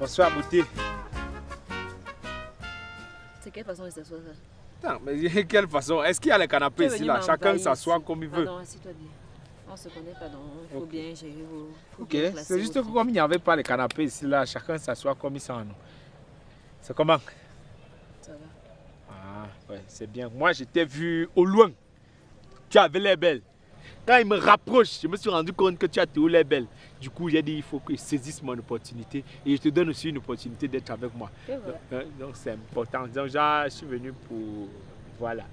Bonsoir, beauté. C'est quelle façon de s'asseoir ça? Non, mais quelle façon? Est-ce qu'il y a les canapés ici là? Chacun s'assoit comme il veut. Pardon, assis-toi bien. On se connaît, pardon. Il faut bien gérer vos. Ok, c'est juste que comme il n'y avait pas les canapés ici là, chacun s'assoit comme il sent. C'est comment? Ça va. Ah, ouais, c'est bien. Moi, je t'ai vu au loin. Tu avais l'air belle. Quand il me rapproche, je me suis rendu compte que tu as toujours l'air belle. Du coup, j'ai dit il faut que je saisisse mon opportunité et je te donne aussi une opportunité d'être avec moi. Donc, c'est important. Donc, je suis venu pour. Voilà.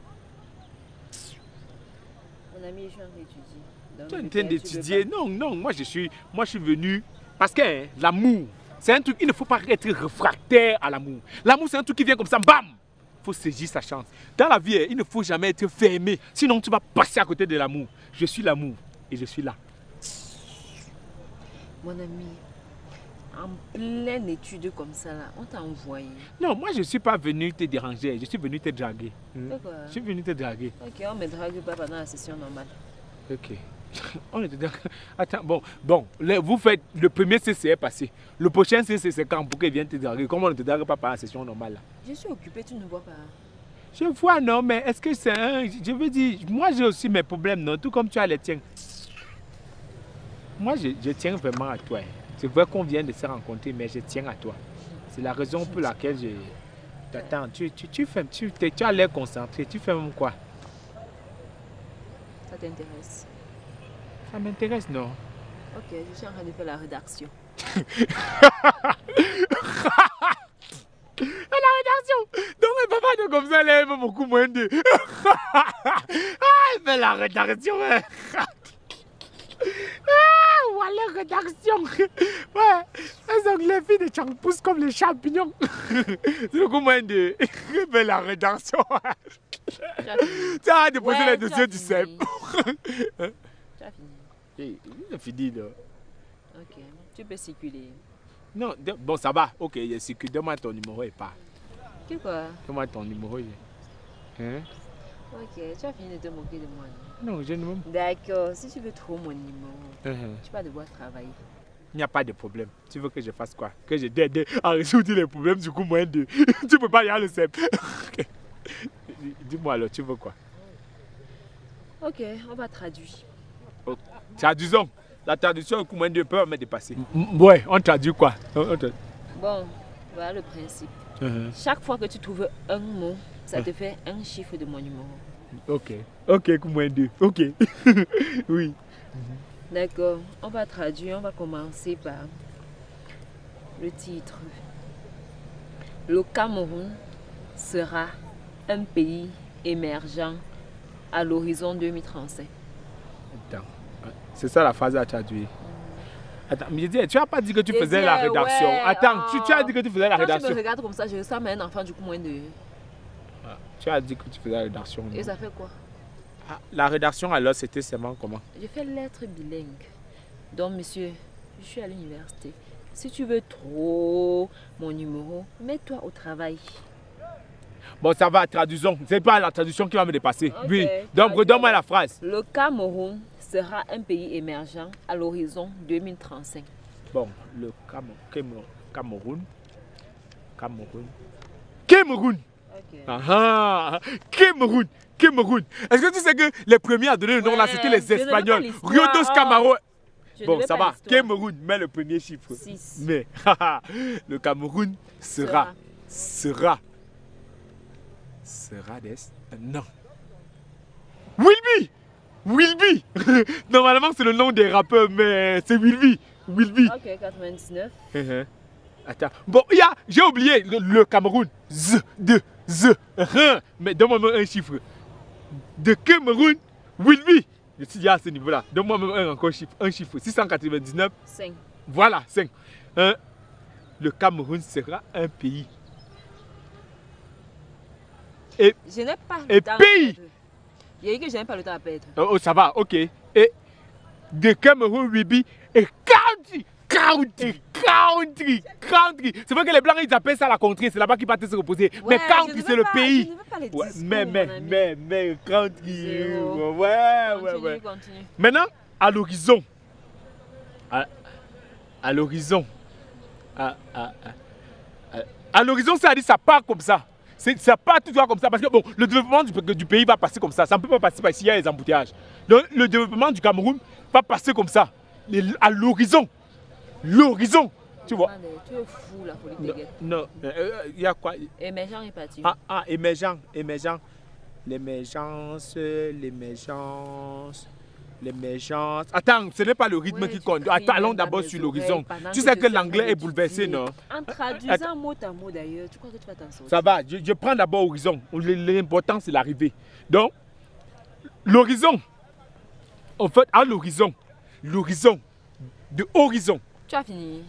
Mon ami, je suis en train d'étudier. Tu es en train d'étudier? Non, non, moi je suis venu parce que hein, l'amour, c'est un truc, il ne faut pas être réfractaire à l'amour. L'amour, c'est un truc qui vient comme ça, bam! Il faut saisir sa chance. Dans la vie, il ne faut jamais être fermé, sinon tu vas passer à côté de l'amour. Je suis l'amour et je suis là. Mon ami, en pleine étude comme ça, là, on t'a envoyé. Non, moi je ne suis pas venu te déranger, je suis venu te draguer. D'accord. Je suis venu te draguer. Ok, on ne me drague pas pendant la session normale. Ok. On était d'accord. Attends, bon, vous faites le premier CC est passé. Le prochain CC c'est quand pour qu'il vienne te draguer. Comment on ne te drague pas par la session normale là? Je suis occupée, tu ne vois pas. Je vois, non, mais est-ce que c'est un. Je veux dire, moi j'ai aussi mes problèmes, non, tout comme tu as les tiens. Moi je tiens vraiment à toi. C'est vrai qu'on vient de se rencontrer, mais je tiens à toi. C'est la raison pour laquelle je t'attends. Tu as l'air concentré. Tu fais même quoi? Ça t'intéresse? Ça m'intéresse, non? Ok, je suis en train de faire la rédaction. La rédaction! Donc, mais papa, de comme ça, elle aime beaucoup moins de. Ah, elle fait la rédaction, ouais. Ah, voilà, rédaction. Ouais, les filles de Chang poussent comme les champignons. C'est beaucoup moins de. Elle fait la rédaction. Tu as déposé les dossiers du CEP. Tu as fini. Il a fini, là. Ok, tu peux circuler. Non, bon, ça va. Ok, il circule. Donne-moi ton numéro et pas. Qu'est-ce quoi? Donne-moi ton numéro. Hein? Ok, tu as fini de te moquer de moi. Non, je ne me. D'accord, si tu veux trop mon numéro, tu vas devoir travailler. Il n'y a pas de problème. Tu veux que je fasse quoi? Que je t'aide à résoudre les problèmes du coup moins de. Tu peux pas y aller le CEP. Dis-moi alors, tu veux quoi? Ok, on va traduire. Oh, traduisons. La traduction au coup moins de peut me dépasser. Ouais, on traduit quoi? Bon, voilà le principe. Chaque fois que tu trouves un mot, ça te fait un chiffre de mon numéro. Ok, ok, coup moins 2. Ok. Oui. D'accord, on va traduire, on va commencer par le titre. Le Cameroun sera un pays émergent à l'horizon 2035. Attends, c'est ça la phrase à traduire. Attends, mais je dis, tu n'as pas dit que tu faisais la rédaction. Ouais, attends, tu as dit que tu faisais la rédaction. Quand tu me regardes comme ça, je ressemble à un enfant du coup moins de... Ah, tu as dit que tu faisais la rédaction. Et ça fait quoi? Ah, la rédaction alors, c'était seulement comment? Je fais lettres bilingues. Donc, monsieur, je suis à l'université. Si tu veux trop mon numéro, mets-toi au travail. Bon, ça va, traduisons. C'est pas la traduction qui va me dépasser. Okay, oui, donc redonne-moi la phrase. Le Cameroun sera un pays émergent à l'horizon 2035. Bon, le Cameroun. Okay. Ah, Cameroun. Est-ce que tu sais que les premiers à donner le nom là, c'était les Espagnols? Rio dos Camaro. Bon, ça va. Cameroun, mets le premier chiffre. 6. Mais le Cameroun sera non. Wilby. Normalement, c'est le nom des rappeurs, mais c'est Wilby. Ok, 99. Attends. Bon, j'ai oublié le Cameroun. Z. Mais donne-moi un chiffre. De Cameroun, Wilby. Je suis à ce niveau-là. Donne-moi un chiffre. 699. 5. Voilà, 5. Le Cameroun sera un pays. Et je n'ai pas le temps pays. Il y a dit que je n'ai pas le temps à perdre. Oh, ça va, ok. Et de Cameroun, Wibi et country. C'est vrai que les Blancs, ils appellent ça la contrée. C'est là-bas qu'ils partent se reposer. Ouais, mais country, c'est le pays. Je ne veux pas les discours, mais country. Zéro. Ouais. Continue. Maintenant, à l'horizon. À l'horizon. À l'horizon, ça a dit ça part comme ça. Ça part toujours comme ça. Parce que bon, le développement du pays va passer comme ça. Ça ne peut pas passer parce qu'il y a les embouteillages. Donc, le développement du Cameroun va passer comme ça. À l'horizon. L'horizon. Tu vois. Tu es fou, la folie te guette. Non, il y a quoi? Émergent est parti. Émergent. L'émergence. Attends, ce n'est pas le rythme qui compte. Attends, allons d'abord sur l'horizon. Tu sais que l'anglais est bouleversé, non? En traduisant mot à mot d'ailleurs, tu crois que tu vas t'en sortir? Ça va, je prends d'abord horizon. L'important, c'est l'arrivée. Donc, l'horizon. En fait, à l'horizon. L'horizon. De horizon. Tu as fini.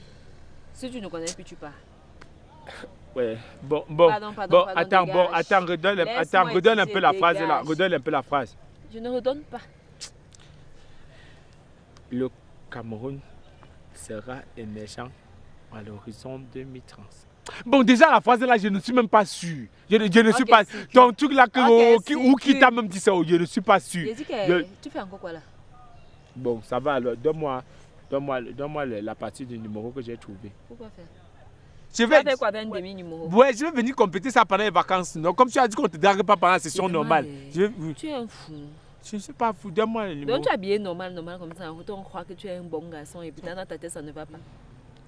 Si tu ne connais plus, tu pars. Ouais, bon, attends, redonne un peu la phrase là. Redonne un peu la phrase. Je ne redonne pas. Le Cameroun sera émergent à l'horizon 2030. Bon, déjà la phrase là, je ne suis même pas sûr. Je ne suis pas. Ton truc là, qui t'a même dit ça, je ne suis pas sûr. J'ai dit que tu fais encore quoi là? Bon, ça va alors. Donne-moi la partie du numéro que j'ai trouvé. Pourquoi faire? Tu vas faire quoi avec un demi-numéro? Ouais, je vais venir compléter ça pendant les vacances. Non, comme tu as dit qu'on ne te drague pas pendant la session normale. Tu es un fou. Je ne suis pas fou, donne-moi le numéro. Donc tu es habillé normal comme ça. En fait, on croit que tu es un bon garçon et puis dans ta tête, ça ne va pas.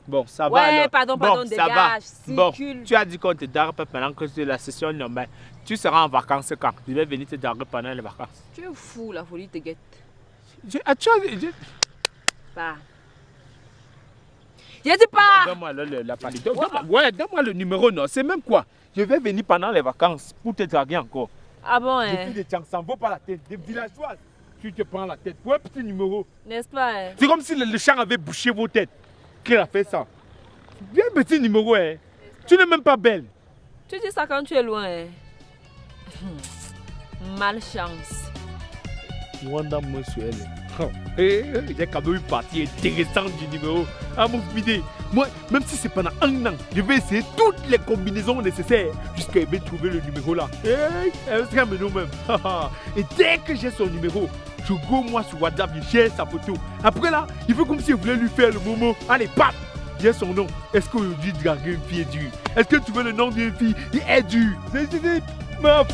Bon, ça va. Ouais, alors. pardon, dégage. Bon, tu as dit qu'on te drague pas pendant que c'est la session normale. Tu seras en vacances quand? Je vais venir te draguer pendant les vacances. Tu es fou, la folie te guette. Pas. Je dis pas. Donne-moi la partie. Donne-moi le numéro, non. C'est même quoi? Je vais venir pendant les vacances pour te draguer encore. Ah bon, hein? Depuis des Tchang, ça ne vaut pas la tête. Des villageoises, tu te prends la tête pour un petit numéro. N'est-ce pas, hein? C'est comme si le champ avait bouché vos têtes. Qui a fait ça? Bien petit numéro, hein. Tu n'es même pas belle. Tu dis ça quand tu es loin, hein? Malchance. Wanda Monsieur. J'ai quand même une partie intéressante du numéro. Ah mon idée. Moi, même si c'est pendant un an, je vais essayer toutes les combinaisons nécessaires jusqu'à trouver le numéro là. C'est un nous même. Et dès que j'ai son numéro, je go moi sur WhatsApp, je share sa photo. Après là, il fait comme si je voulais lui faire le moment. Allez, paf! J'ai son nom. Est-ce qu'aujourd'hui draguer une fille est dur? Est-ce que tu veux le nom d'une fille? Il est dur. C'est meuf.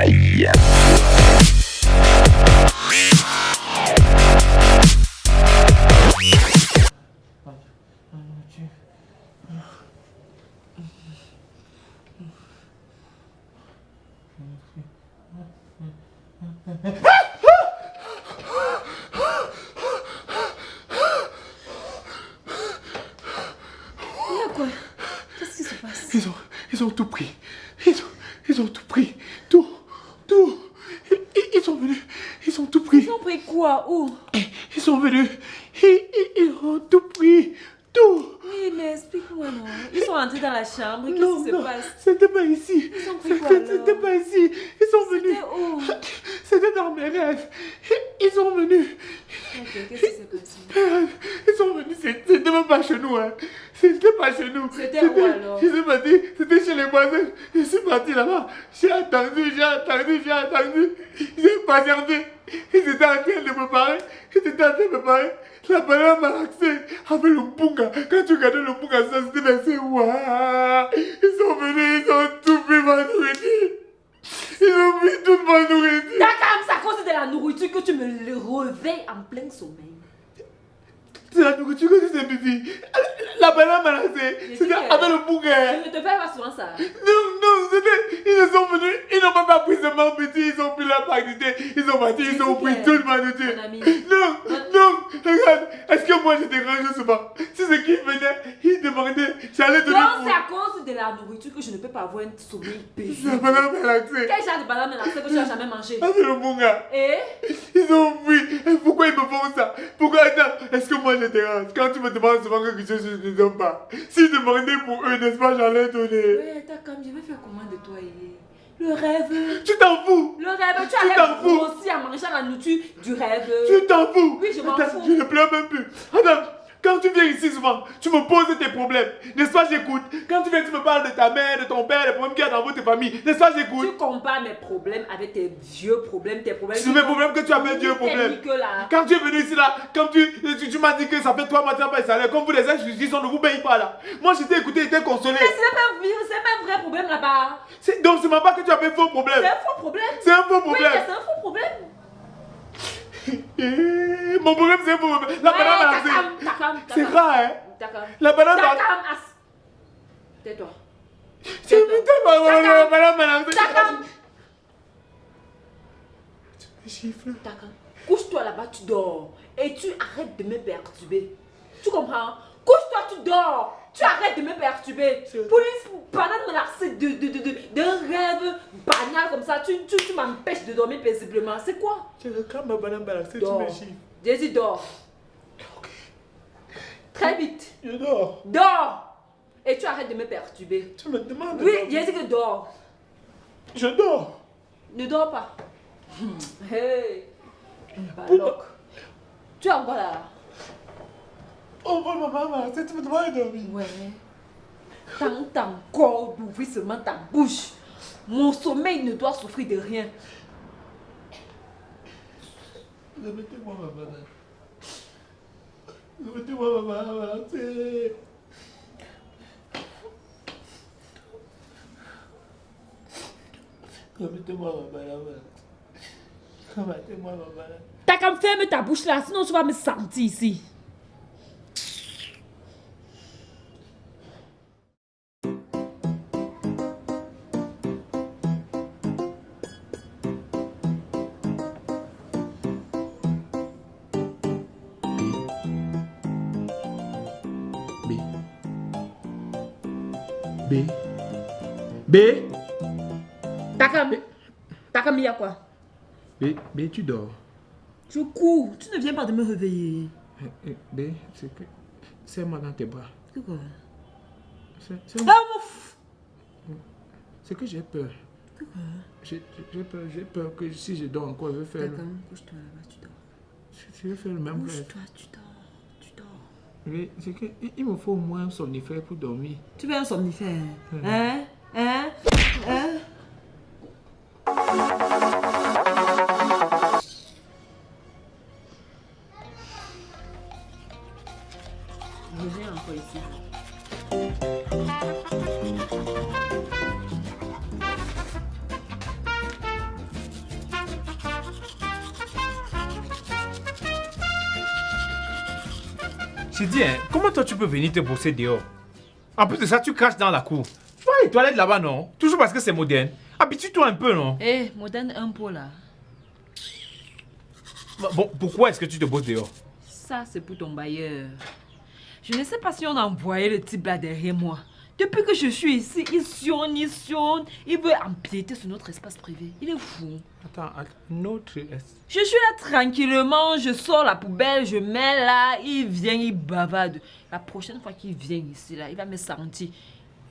Yeah. Qu'est-ce qui se passe? Ils ont tout pris. Ils ont tout pris. Tout. Ils sont venus. Ils ont tout pris. Ils ont pris quoi? Où? Ils sont venus. Ils ont tout pris. Tout. Oui, mais explique-moi, non. Ils sont entrés dans la chambre. Qu'est-ce qui se passe? C'était pas ici. Ils ont pris quoi alors? C'était pas ici. Ils sont venus. C'était où? C'était dans mes rêves. Ils sont venus. Ok, qu'est-ce qui s'est passé? Ils sont venus. C'était même pas chez nous. Hein. C'était pas chez nous. C'était où alors? Je suis parti. C'était chez les voisins. Je suis parti là-bas. J'ai attendu. J'ai patienté. Ils étaient en train de me parler. La banane m'a relaxé avec le bunga. Quand tu regardais le bunga, ça c'était versé. Waouh! Ils sont venus, ils ont tout pris ma nourriture. Ils ont pris toute ma nourriture. D'accord, c'est à cause de la nourriture que tu me le réveilles en plein sommeil. C'est la nourriture que tu sais, Bibi. La banane m'a relaxé. C'était avec le bunga. Je ne te fais pas souvent ça. Non, c'était. Ils sont venus, ils n'ont pas pris seulement petit, ils ont pris la quantité. Ils ont parti, ils ont pris toute ma nourriture. Non, regarde, est-ce que moi je dérange souvent? Si c'est qui venait, ils demandaient, j'allais donner. Non, c'est à cause de la nourriture que je ne peux pas avoir un sommeil paisible. La banane m'a relaxé. Quel genre de banane m'a relaxé que tu n'as jamais mangé? Avec le bunga. Et? Ils ont pris. Et pourquoi ils me font ça? Pourquoi? Attends, est-ce que moi je dérange? Quand tu me demandes souvent quelque chose, je ne donne pas. Si je demandais pour eux, n'est-ce pas, j'allais donner. Ouais, d'accord, je vais faire comment de toi, le rêve. Tu t'en fous. Le rêve, tu allais aussi à manger la nourriture du rêve. Tu t'en fous. Oui, je m'en fous. Je ne pleure même plus. Attends, Quand tu viens ici souvent, tu me poses tes problèmes. N'est-ce pas, j'écoute. Quand tu viens, tu me parles de ta mère, de ton père, des problèmes qu'il y a dans votre famille. N'est-ce pas, j'écoute. Tu compares mes problèmes avec tes vieux problèmes, tes problèmes. C'est mes problèmes que tu appelles vieux problèmes. Quand tu es venu ici là, quand tu m'as dit que ça fait 3 mois que tu n'as pas de salaire, comme vous les ex-justice, on ne vous paye pas là. Moi, je t'ai écouté, j'étais consolé. Mais c'est pas un vrai problème là-bas. Donc, c'est même pas que tu appelles faux problème. C'est un faux problème. C'est un faux problème. Oui, c'est un faux problème. Mon problème, c'est un faux problème. La banane c'est rare, hein. La banane Tais-toi. Couche-toi là-bas, tu dors. Et tu arrêtes de me perturber. Tu comprends? Couche-toi, tu dors. Tu arrêtes de me perturber. Pour une banane menacée d'un rêve banal comme ça, tu m'empêches de dormir paisiblement. C'est quoi? Je réclame ma banane menacée, tu me chiffres. J'ai dit dors. Très vite. Je dors. Dors. Et tu arrêtes de me perturber. Tu me demandes. Oui, j'ai dit que dors. Je dors. Ne dors pas. Hey. Baloc. Tu es encore là. Oh, bon, maman, tu me demandes de dormir. Ouais. Tente encore d'ouvrir seulement ta bouche. Mon sommeil ne doit souffrir de rien. Remettez-moi ma banane. Remettez-moi ma banane. Remettez-moi ma banane. Remettez-moi ma banane. T'as qu'à me fermer ta bouche là, sinon tu vas me sentir ici. B. Takam, il y a quoi? B, tu dors. Je cours, tu ne viens pas de me réveiller. B, c'est que... Serre-moi dans tes bras. C'est quoi? C'est que j'ai peur. J'ai peur que si je dors encore, je vais faire... Takam, couche-toi là-bas, tu dors. Je vais faire le même rêve. Couche-toi, tu dors. Mais c'est que il me faut au moins un somnifère pour dormir. Tu veux un somnifère? Hein? Je viens encore ici. J'ai dit, hein, comment toi tu peux venir te bosser dehors? En plus de ça, tu craches dans la cour. Tu vois les toilettes là-bas, non? Toujours parce que c'est moderne. Habitue-toi un peu, non? Eh, moderne un peu là. Bon, pourquoi est-ce que tu te bosses dehors? Ça, c'est pour ton bailleur. Je ne sais pas si on a envoyé le type là derrière moi. Depuis que je suis ici, il sionne. Il veut empiéter sur notre espace privé. Il est fou. Attends, notre... Je suis là tranquillement, je sors la poubelle, je mets là, il vient, il bavarde. La prochaine fois qu'il vient ici, là, il va me sentir.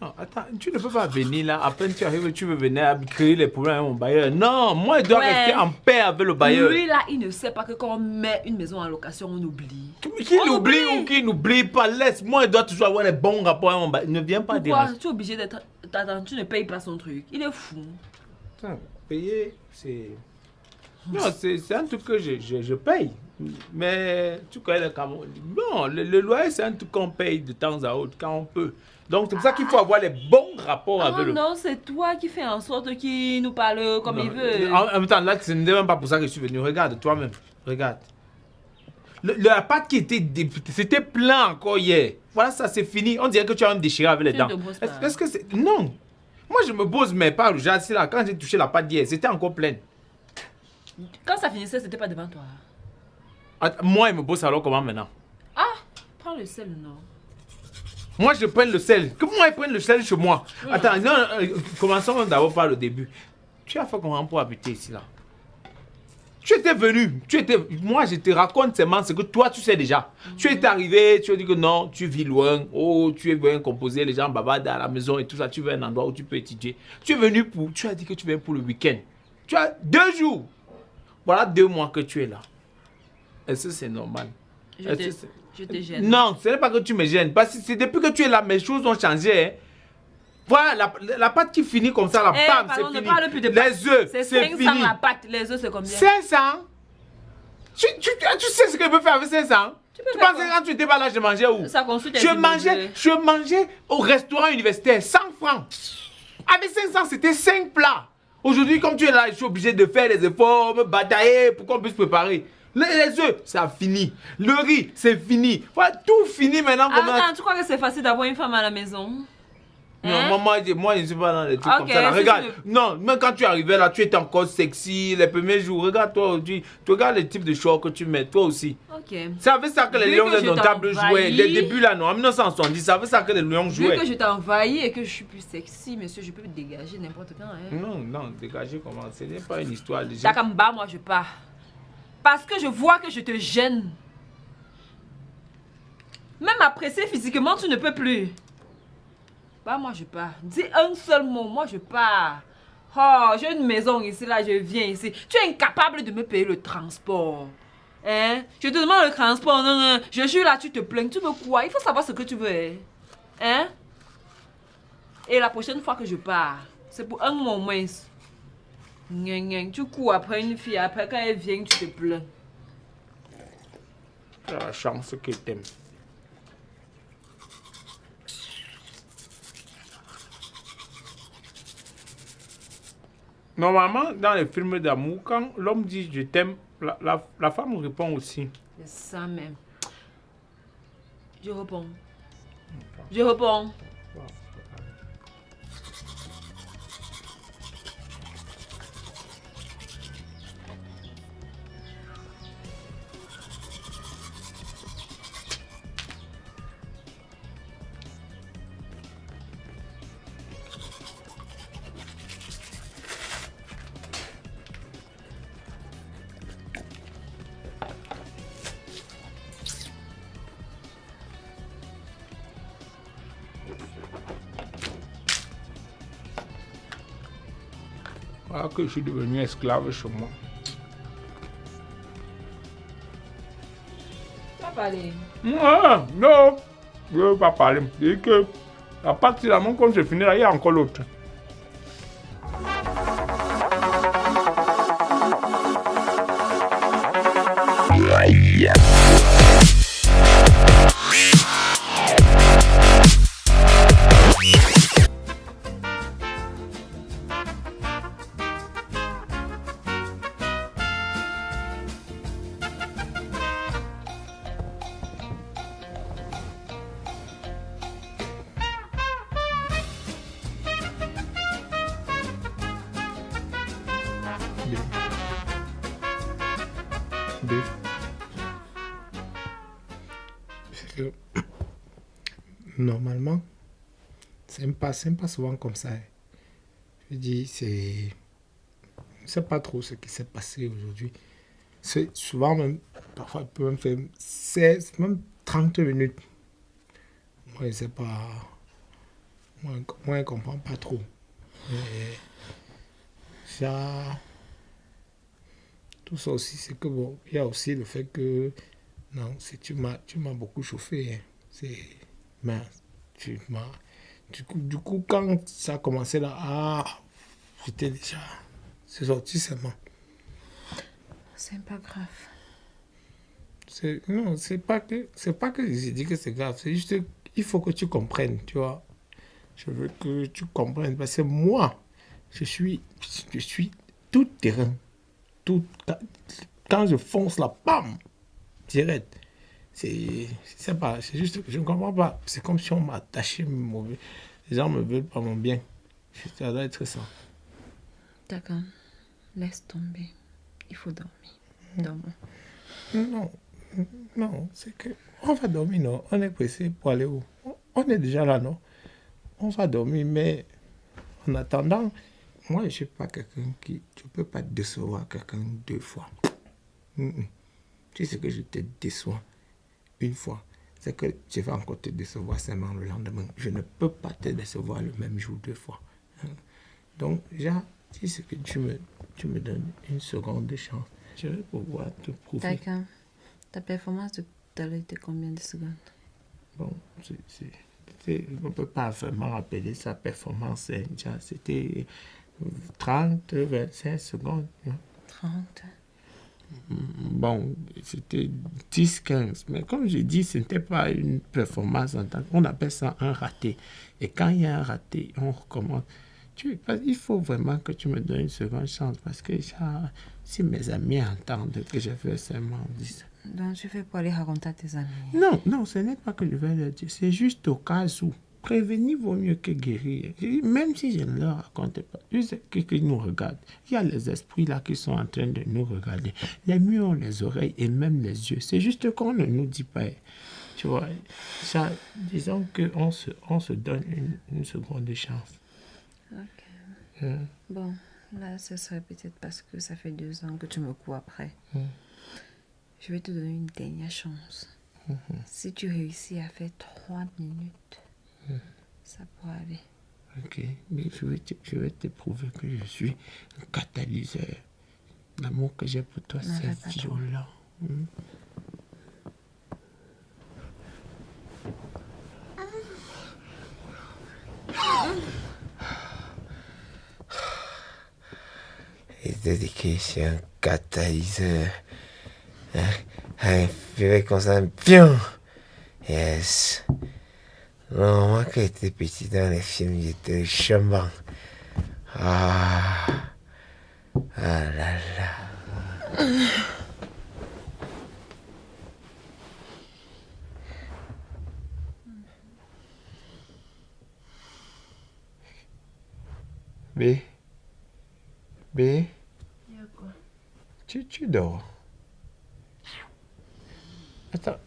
Non, attends, tu ne peux pas venir là, à peine tu arrives, tu veux venir créer les problèmes avec mon bailleur. Non, moi, je dois rester en paix avec le bailleur. Lui, là, il ne sait pas que quand on met une maison en location, on oublie. Qu'il oublie ou qu'il n'oublie pas, laisse-moi, il doit toujours avoir les bons rapports avec mon bailleur. Ne viens pas Pourquoi? déranger. Tu es obligé d'être... Attends, tu ne payes pas son truc. Il est fou. Attends, payer, c'est... Non, c'est un truc que je paye. Mais tu connais le Cameroun. Non, le loyer, c'est un truc qu'on paye de temps à autre, quand on peut. Donc, c'est pour ça qu'il faut avoir les bons rapports avec le... Non, c'est toi qui fais en sorte qu'il nous parle comme il veut. En même temps, là, ce n'est même pas pour ça que je suis venu. Regarde, toi-même. Regarde. La pâte qui était... C'était plein encore hier. Voilà, ça, c'est fini. On dirait que tu as même déchiré avec les dents. Est-ce que c'est... Non. Moi, je me pose mes pas. C'est là, quand j'ai touché la pâte d'hier, c'était encore pleine. Quand ça finissait, c'était pas devant toi. Moi, il me bosse alors comment maintenant? Ah, prends le sel, non? Moi, je prends le sel. Que moi, ils prennent le sel chez moi. Oui. Attends, non, commençons d'abord par le début. Tu as fait comment pour habiter ici, là? Tu étais venu. Moi, je te raconte seulement ce que toi, tu sais déjà. Tu es arrivé, tu as dit que non, tu vis loin. Oh, tu es venu composer, les gens bavardent à la maison et tout ça. Tu veux un endroit où tu peux étudier. Tu es venu pour... Tu as dit que tu viens pour le week-end. Tu as 2 jours. Voilà 2 mois que tu es là. Est-ce que c'est normal? Je Je te gêne. Non, ce n'est pas que tu me gênes. Parce que c'est depuis que tu es là, mes choses ont changé. Hein. Voilà, la pâte qui finit comme ça, la pâte, c'est fini. Parle plus de les œufs, c'est c'est 500 fini. la pâte, les œufs c'est combien? 500. Tu sais ce que je peux faire avec 500? Tu penses que quand tu étais pas là, je mangeais où? Ça consulte je mangeais au restaurant universitaire, 100 francs. Avec 500, c'était 5 plats. Aujourd'hui, comme tu es là, je suis obligé de faire des efforts, me batailler pour qu'on puisse préparer. Les œufs, ça a fini. Le riz, c'est fini. Voilà, tout fini maintenant. Attends, tu crois que c'est facile d'avoir une femme à la maison? Non, moi, je ne suis pas dans les trucs comme ça. Là. Si Regarde, non, même quand tu arrivais là, tu étais encore sexy les premiers jours. Regarde toi aujourd'hui, tu regardes le type de short que tu mets, toi aussi. Ok. C'est avec ça que les lions indomptables jouaient. Dès le début là, non, en 1970, c'est avec ça que les lions jouaient. Vu que je t'ai envahi et que je suis plus sexy, monsieur, je peux me dégager n'importe quand. Hein. Non, dégager comment? Ce n'est pas une histoire de Takamba, moi je pars. Parce que je vois que je te gêne. Même apprécier physiquement, tu ne peux plus. Bah, moi je pars. Dis un seul mot, moi je pars. Oh, j'ai une maison ici, là, je viens ici. Tu es incapable de me payer le transport. Hein? Je te demande le transport, non. Je suis là, tu te plains. Tu veux quoi? Il faut savoir ce que tu veux. Hein? Et la prochaine fois que je pars, c'est pour un moment. Tu cours après une fille, après quand elle vient, tu te plains. Tu as la chance que t'aimes. Normalement, dans les films d'amour, quand l'homme dit je t'aime, la femme répond aussi. C'est ça même. Je réponds. Je réponds. Voilà que je suis devenu esclave chez moi. Tu vas parler. Non, je ne veux pas parler. Je dis que la partie de la main, comme je finis là, il y a encore l'autre. Normalement, c'est pas souvent comme ça. Je dis, c'est... Je ne sais pas trop ce qui s'est passé aujourd'hui. C'est souvent même, parfois, il peut même faire 16, même 30 minutes. Moi, je ne sais pas... Moi, je ne comprends pas trop. Mais ça... Tout ça aussi, c'est que bon, il y a aussi le fait que... Non, tu m'as beaucoup chauffé. Hein. C'est... Mais du coup, quand ça a commencé là, j'étais déjà... C'est sorti seulement. C'est pas grave. Non, c'est pas que j'ai dit que c'est grave. C'est juste qu'il faut que tu comprennes, tu vois. Je veux que tu comprennes. Parce que moi, je suis tout terrain. Quand je fonce la pam, direct. C'est juste que je ne comprends pas. C'est comme si on m'a attaché mauvais. Les gens me veulent pas mon bien. Ça doit être ça. D'accord. Laisse tomber. Il faut dormir. Dormons. Non, c'est que... On va dormir, non? On est pressé pour aller où? On est déjà là, non? On va dormir, mais en attendant, moi, je ne suis pas quelqu'un qui... Tu ne peux pas décevoir quelqu'un 2 fois. Tu sais que je te déçois une fois, c'est que je vais encore te décevoir seulement le lendemain. Je ne peux pas te décevoir le même jour 2 fois. Donc, déjà, si c'est que tu me donnes une seconde de chance, je vais pouvoir te prouver. D'accord. Ta performance de à l'heure était combien de secondes? Bon, on ne peut pas vraiment appeler ça performance. Hein. C'était 30, 25 secondes. Hein. 30. Bon, c'était 10, 15. Mais comme je dis, ce n'était pas une performance en tant qu'on appelle ça un raté. Et quand il y a un raté, on recommence. Il faut vraiment que tu me donnes une seconde chance parce que si mes amis entendent que je fais seulement 10. Donc tu fais pour aller raconter à tes amis? Non, ce n'est pas que je vais leur dire. C'est juste au cas où. Prévenir vaut mieux que guérir. Et même si je ne leur raconte pas, je sais qu'ils nous regardent. Il y a les esprits là qui sont en train de nous regarder. Les murs ont les oreilles et même les yeux. C'est juste qu'on ne nous dit pas. Tu vois, ça, disons qu'on se donne une seconde chance. Ok. Bon, là, ce serait peut-être parce que ça fait 2 ans que tu me cours après. Je vais te donner une dernière chance. Si tu réussis à faire 30 minutes, ça pourra aller. Ok, mais je vais te prouver que je suis un catalyseur. L'amour que j'ai pour toi, c'est violent. Et dedication, catalyseur. Fais comme ça, bien. Yes. Non, moi quand j'étais petit dans les films, j'étais chambant. Ah là là. B. Tu dors. Attends.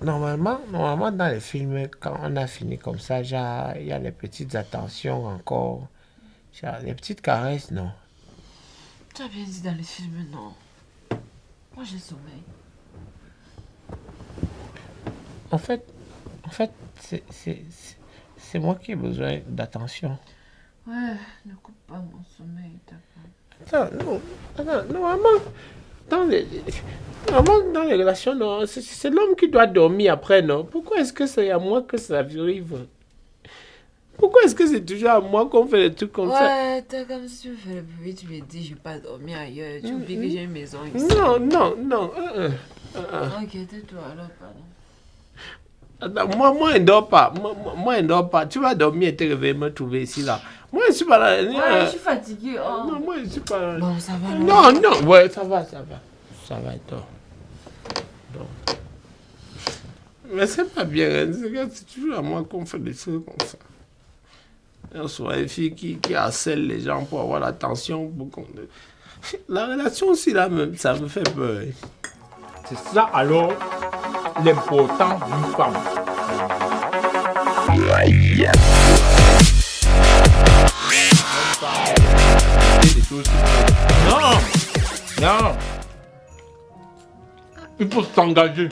Normalement, dans les films, quand on a fini comme ça, il y a les petites attentions encore. Genre, les petites caresses, non? Tu as bien dit dans les films, non. Moi, j'ai sommeil. En fait, c'est moi qui ai besoin d'attention. Ouais, ne coupe pas mon sommeil, d'accord. Attends, normalement, dans les relations, non, c'est l'homme qui doit dormir après, non? Pourquoi est-ce que c'est à moi que ça arrive? Pourquoi est-ce que c'est toujours à moi qu'on fait des trucs comme ça? Ouais, t'as comme si tu fais le bébé, tu me dis, je vais pas dormir ailleurs. Tu oublies que j'ai une maison ici. Non. Ok, tais-toi alors, pardon. Attends, moi, je ne dors pas. Moi, je ne dors pas. Tu vas dormir et te réveiller, me trouver ici, là. Moi, je ne suis pas là. Ouais, je suis fatiguée. Oh. Non, moi, je ne suis pas là. Bon, ça va. Non, ouais, ça va. Ça va, dors. Mais c'est pas bien. Hein. C'est toujours à moi qu'on fait des trucs comme ça. On soit les filles qui harcèlent les gens pour avoir l'attention. La relation aussi, là, même, ça me fait peur. C'est ça alors l'importance d'une femme. Non. Il faut s'engager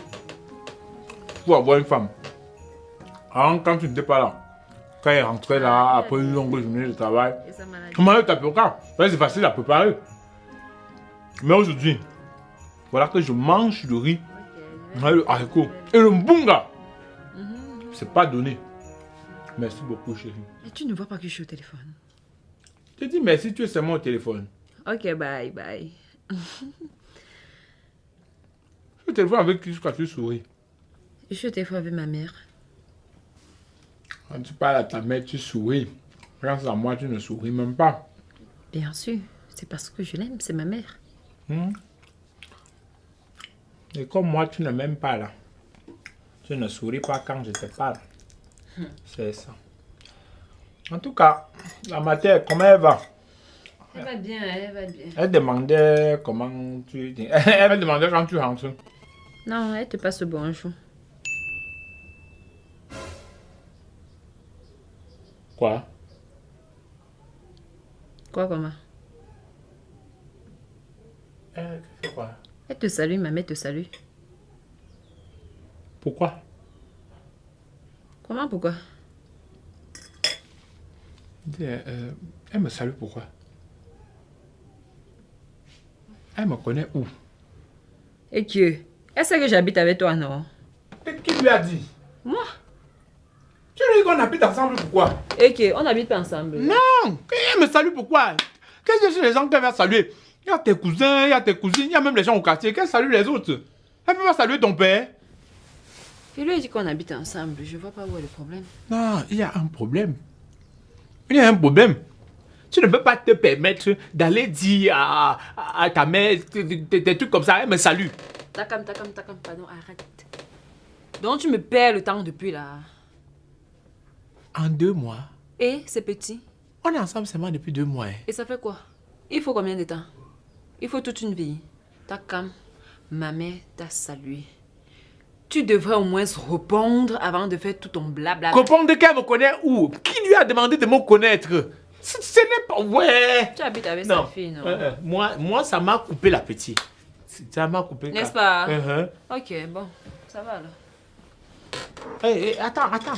pour avoir une femme. Alors, quand tu n'étais pas là, quand elle rentrait là, après une longue journée de travail, comment elle t'appelle? C'est facile à préparer. Mais aujourd'hui, voilà que je mange le riz, le haricot et le mbunga. C'est pas donné. Merci beaucoup, chérie. Et tu ne vois pas que je suis au téléphone? Je te dis merci, tu es seulement au téléphone. Ok, bye. Je suis au téléphone avec qui jusqu'à tu souris. Je suis au téléphone avec ma mère. Quand tu parles à ta mère, tu souris. Grâce à moi, tu ne souris même pas. Bien sûr, c'est parce que je l'aime, c'est ma mère. Et comme moi, tu ne m'aimes pas là. Tu ne souris pas quand je te parle. C'est ça. En tout cas, la matière, comment elle va? Elle va bien. Elle demandait comment tu... Elle demandait quand tu rentres. Non, elle te passe le bonjour. Quoi? Quoi, comment? Elle fait quoi? Elle te salue, ma mère te salue. Pourquoi? Comment, pourquoi? Elle me salue pourquoi? Elle me connaît où? Et Dieu, Elle sait que j'habite avec toi, non? Qui lui a dit? Moi? Tu lui dis qu'on habite ensemble, pourquoi? Ok, on n'habite pas ensemble. Non! Elle me salue, pourquoi? Qu'est-ce que c'est les gens qu'elle va saluer? Il y a tes cousins, il y a tes cousines, il y a même les gens au quartier. Qu'elle salue les autres? Elle peut pas saluer ton père? Je lui ai dit qu'on habite ensemble. Je vois pas où est le problème. Non, il y a un problème. Il y a un problème. Tu ne peux pas te permettre d'aller dire à ta mère des trucs comme ça. Elle me salue. Takam, pardon, arrête. Donc tu me perds le temps depuis là. En 2 mois. Et c'est petit. On est ensemble seulement depuis 2 mois. Et ça fait quoi? Il faut combien de temps? Il faut toute une vie. Takam, ma mère t'a salué. Tu devrais au moins se répondre avant de faire tout ton blabla. Répondre qu'elle me connaît où? Qui lui a demandé de me connaître? Ce n'est pas... Ouais. Tu habites avec Non. sa fille, non? Moi, ça m'a coupé l'appétit. Ça m'a coupé... N'est-ce pas? Uh-huh. Ok, bon. Ça va alors. Attends.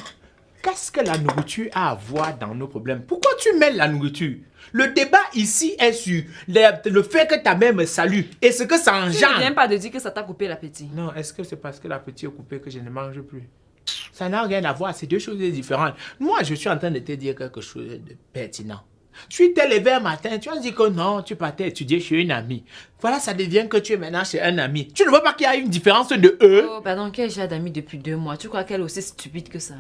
Qu'est-ce que la nourriture a à voir dans nos problèmes? Pourquoi tu mêles la nourriture? Le débat ici est sur le fait que ta mère me salue et ce que ça Tu ne engendre. viens pas de dire que ça t'a coupé l'appétit. Non, est-ce que c'est parce que l'appétit est coupé que je ne mange plus? Ça n'a rien à voir, c'est 2 choses différentes. Moi, je suis en train de te dire quelque chose de pertinent. Tu t'es levé un matin, tu as dit que non, tu partais étudier chez une amie. Voilà, ça devient que tu es maintenant chez un ami. Tu ne vois pas qu'il y a une différence de eux? Oh, pardon, quel genre d'amis depuis 2 mois? Tu crois qu'elle est aussi stupide que ça?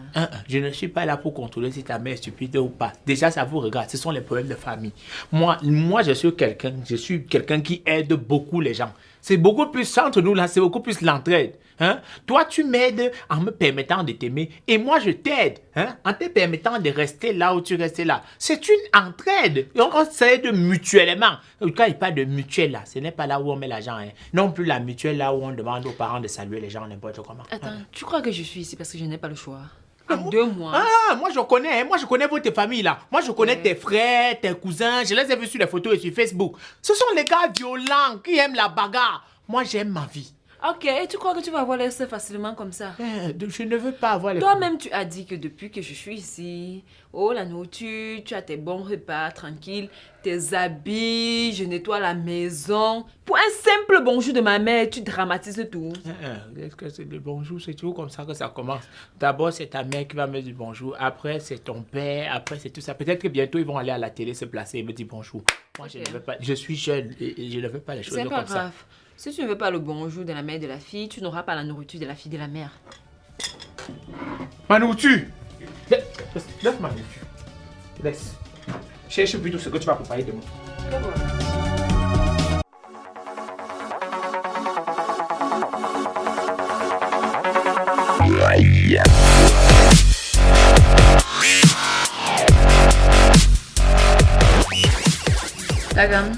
Je ne suis pas là pour contrôler si ta mère est stupide ou pas. Déjà, ça vous regarde. Ce sont les problèmes de famille. Moi, je suis quelqu'un qui aide beaucoup les gens. C'est beaucoup plus entre nous là, c'est beaucoup plus l'entraide. Hein? Toi, tu m'aides en me permettant de t'aimer et moi, je t'aide en te permettant de rester là où tu restes là. C'est une entraide. Donc, on s'aide mutuellement. Quand il parle de mutuelle là, ce n'est pas là où on met l'argent. Non plus la mutuelle là où on demande aux parents de saluer les gens n'importe comment. Attends, tu crois que je suis ici parce que je n'ai pas le choix? En 2 mois. Moi je connais votre famille là. Moi je connais tes frères, tes cousins. Je les ai vus sur les photos et sur Facebook. Ce sont les gars violents qui aiment la bagarre. Moi j'aime ma vie. Ok, et tu crois que tu vas avoir l'air facilement comme ça? Je ne veux pas avoir les... Toi-même, tu as dit que depuis que je suis ici, oh la nourriture, tu as tes bons repas, tranquille, tes habits, je nettoie la maison. Pour un simple bonjour de ma mère, tu dramatises tout. Est-ce que c'est le bonjour, c'est toujours comme ça que ça commence? D'abord, c'est ta mère qui va me dire bonjour, après c'est ton père, après c'est tout ça. Peut-être que bientôt ils vont aller à la télé se placer et me dire bonjour. Moi, je ne veux pas, je suis jeune et je ne veux pas les choses comme ça. C'est pas grave. Si tu ne veux pas le bonjour de la mère et de la fille, tu n'auras pas la nourriture de la fille de la mère. Ma nourriture! Laisse ma nourriture. Laisse. Cherche plutôt ce que tu vas préparer demain. La gamme.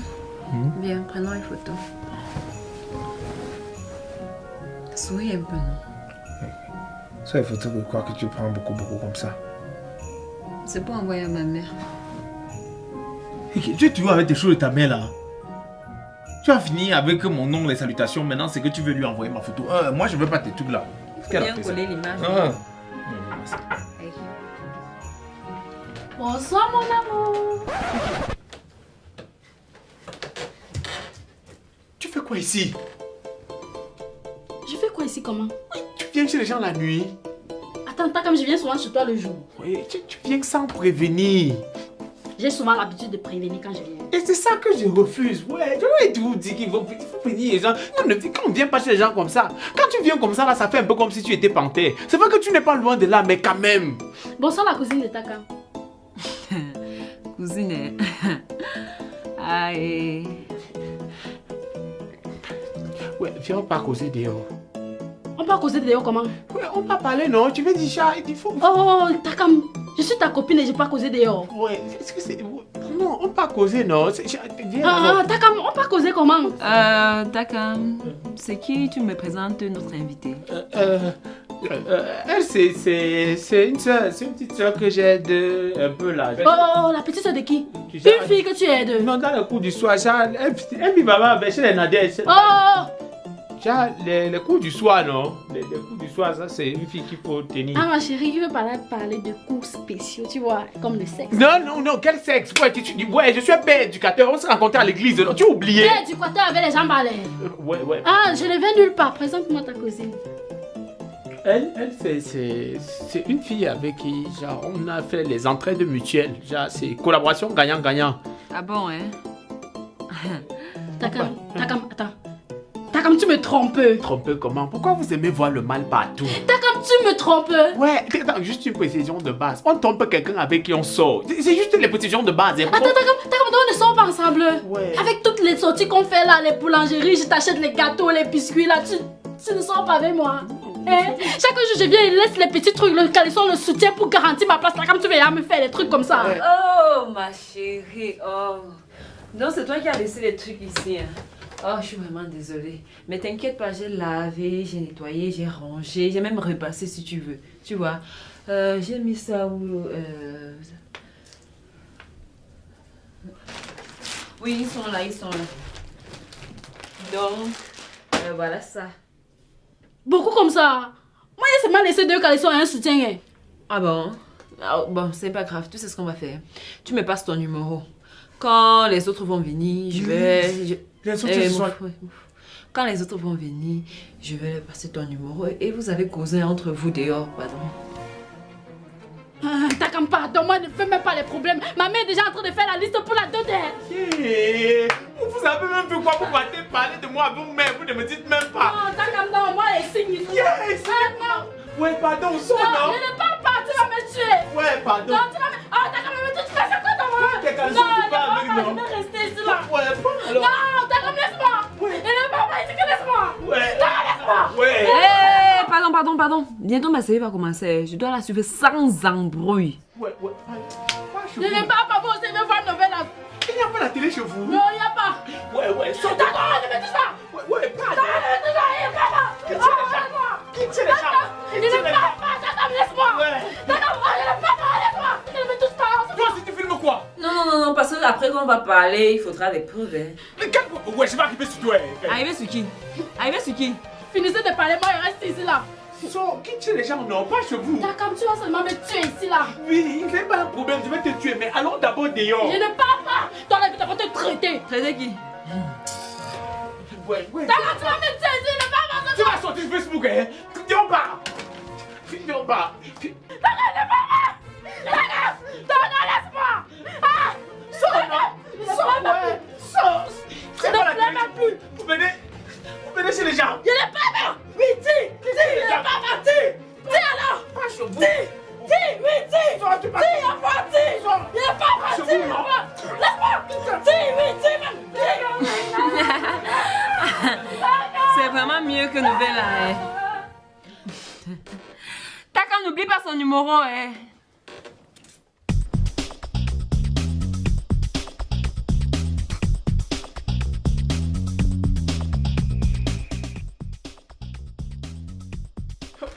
Bien, prenons une photo. Souris un peu, non? C'est une photo de quoi que tu prends beaucoup comme ça? C'est pour envoyer à ma mère. Tu es toujours avec tes choses de ta mère là. Tu as fini avec mon nom, les salutations. Maintenant, c'est que tu veux lui envoyer ma photo. Moi, je veux pas tes trucs là. Bien coller l'image. Bonsoir mon amour. Tu fais quoi ici? Je fais quoi ici comment? Tu viens chez les gens la nuit? Attends, comme je viens souvent chez toi le jour. Oui, tu viens sans prévenir. J'ai souvent l'habitude de prévenir quand je viens. Et c'est ça que je refuse. Ouais, je vais toujours dire qu'il faut prévenir les gens. Quand on ne vient pas chez les gens comme ça, quand tu viens comme ça, là, ça fait un peu comme si tu étais panthère. C'est vrai que tu n'es pas loin de là, mais quand même. Bonsoir la cousine de Takam. Cousine. Aïe. Ouais, viens pas causer dehors. On peut causer dehors comment? Ouais, on va parler, non? Tu veux dire ça? Il faut... Oh, Takam, je suis ta copine et je peux pas causer dehors. Ouais, est-ce que c'est... Non, on va causer, non? Takam, on peut causer comment? Takam, c'est qui tu me présentes notre invité? Elle, c'est une soeur, c'est une petite soeur que j'aide un peu là. Oh, la petite soeur de qui? Une fille que tu aides. Non, dans le cours du soir, elle vit maman avec chez les Nadèges. Oh! Tiens, les cours du soir, non? Les cours du soir, ça, c'est une fille qu'il faut tenir. Ah, ma chérie, il veut parler de cours spéciaux, tu vois, comme le sexe. Non, quel sexe? Ouais, je suis un père éducateur, on s'est rencontrés à l'église, tu as oublié? Père éducateur avec les jambes à l'air. Ouais. Ah, je ne vais nulle part. Présente-moi ta cousine. Elle c'est une fille avec qui, genre, on a fait les entraides mutuelles. Genre, c'est collaboration gagnant-gagnant. Ah bon, hein? Takam, attends. Takam, tu me trompes. Tromper comment? Pourquoi vous aimez voir le mal partout? Takam, tu me trompes. Ouais, attends, juste une précision de base. On trompe quelqu'un avec qui on sort. C'est juste les précisions de base. Hein. Attends, Takam, on ne sort pas ensemble. Ouais. Avec toutes les sorties qu'on fait là, les boulangeries, je t'achète les gâteaux, les biscuits là, tu ne sors pas avec moi. Hein? Chaque jour je viens, il laisse les petits trucs, le caleçon, le soutien pour garantir ma place. Takam, tu vas me faire des trucs comme ça. Ouais. Oh, ma chérie, oh. Donc, c'est toi qui as laissé les trucs ici, hein? Oh, je suis vraiment désolée. Mais t'inquiète pas, j'ai lavé, j'ai nettoyé, j'ai rangé, j'ai même repassé si tu veux. Tu vois, j'ai mis ça où... Oui, ils sont là. Donc, voilà ça. Beaucoup comme ça. Moi, il m'a laissé 2 caleçons et un soutien. Hein. Ah bon? Ah, bon, c'est pas grave, tu sais ce qu'on va faire. Tu me passes ton numéro. Quand les autres vont venir, je vais... Les autres sont... Quand les autres vont venir, je vais leur passer ton numéro et vous avez causé entre vous dehors, pardon. Takam, pardon, ne fais même pas les problèmes. Ma mère est déjà en train de faire la liste pour la dot. Hey, vous avez même vu quoi pour parler de moi à vous-même? Vous ne me dites même pas. Non, Takam, non, moi les signes ici. Yes, non. Ouais, pardon, on sort, Non, non? je ne parle pas, tu vas me tuer. Ouais, pardon. Non, tu vas me... Oh, Takam, mais tu fais ça quoi dans moi? Tes caleçons, Non, tu parles avec, non? je vais rester ici là. Ouais, pas alors. Non, Takam, laisse-moi. Ouais. Il ne parle pas ici que laisse-moi. Ouais. Takam, laisse-moi. Ouais. Pardon. Bientôt ma série va commencer. Je dois la suivre sans embrouille. Ouais. Pas chez Je vous. ne parle pas, moi aussi, je veux voir une nouvelle. Il n'y a pas la télé chez vous? Non, il n'y a pas. Ouais, sortez. Takam, ne me touche pas. Ouais, pas. Takam, ne me touche pas, il ne parle pas. Oh, laisse-moi. Quittez les gens. Il ne parle pas, Takam, laisse-moi. Ouais. Takam, oh, il ne parle pas, laisse-moi. Il ne me touche pas. Toi aussi, tu filmes quoi? Non, parce que après qu'on va parler, il faudra des preuves. Hein. Mais quel... Ouais, je vais arriver sur toi. Arriver sur qui? Finissez de parler, moi, je reste ici là. So, quittez les gens, non, pas chez vous. Takam, tu vas seulement me tuer ici là. Oui, il n'est pas un problème, je vais te tuer, mais allons d'abord dehors. Je ne parle pas. Dans la vie, tu vas te traiter. Traiter qui? Ouais. Takam, tu vas me tuer ici, ne parle pas. Tu vas sortir sur Facebook, hein? Viens pas. Takam, laisse-moi. Ah, Sors. C'est pas la télé. plus. Vous venez chez les gens. Je ne parle pas. Oui, dis. Je ne parle pas. Dis alors. Pas chez vous. Dis. Sors, tu passes. Dis, enfin, dis. Sors. Je ne parle pas. Chez Dis, vous, non? enfin. Laisse-moi. Dis, C'est vraiment mieux que nouvelle. Hein. Takam, n'oublie pas son numéro. Hein.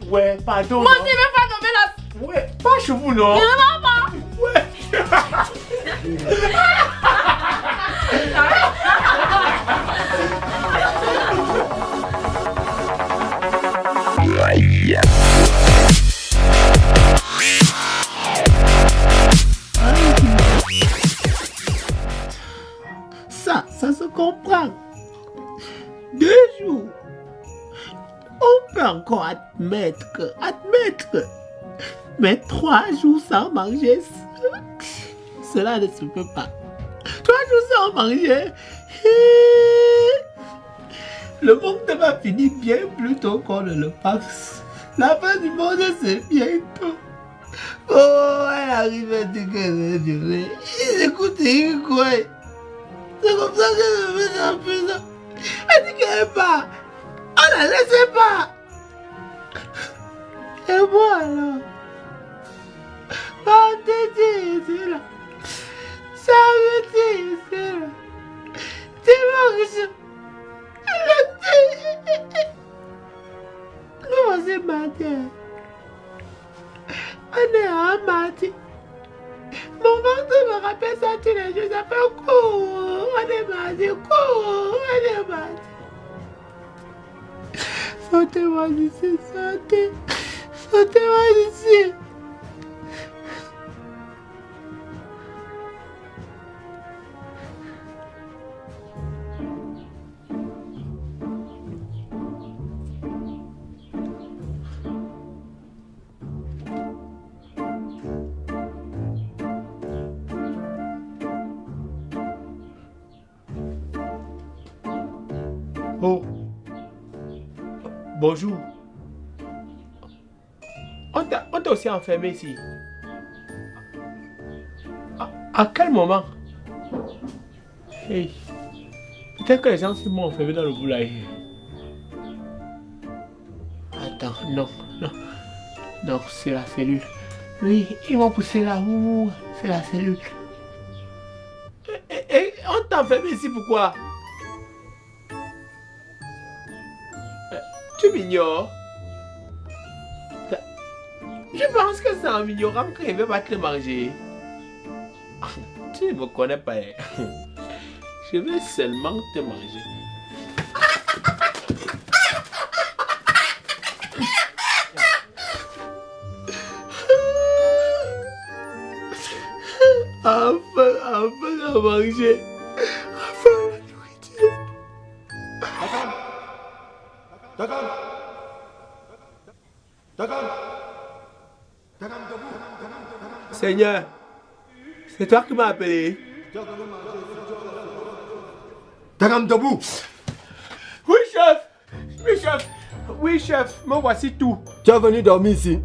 Ouais, pardon. Moi non. aussi, je veux pas nommer la... Ouais, pas chez vous, non? Je ne parle pas. Ouais. Ça se comprend. 2 jours. On peut encore admettre. Mais 3 jours sans manger, cela ne se peut pas. 3 jours sans manger, le monde va finir bien plus tôt qu'on ne le pense. La fin du monde, c'est bientôt. Oh, elle arrive à dire qu'elle est durée. Écoutez, quoi? C'est comme ça qu'elle me met en prison. Elle dit qu'elle est pas. On la laisse pas. Et moi alors? On te dit ici là. Ça veut dire ici là. Dimanche. Comment c'est mardi? On est en mardi. Mon ventre me rappelle ça tous les jours. Ça fait court. On est mardi, court. On est mardi. Sortez-moi d'ici, sortez. Sortez-moi d'ici. Oh. Bonjour. On t'a aussi enfermé ici. À quel moment? Hey. Peut-être que les gens m'ont enfermé dans le poulailler. Attends, non. Non, c'est la cellule. Oui, ils m'ont poussé là. Ouh, c'est la cellule. Et on t'a enfermé ici pourquoi? Tu m'ignores? Je pense que c'est en m'ignorant qu'il ne va pas te manger. Tu ne me connais pas. Je vais seulement te manger. Enfin à manger. Enfin la nourriture. Seigneur, c'est toi qui m'as appelé. Dagam debout. Oui, chef. Oui, chef. Oui, chef. Me voici tout. Tu es venu dormir ici?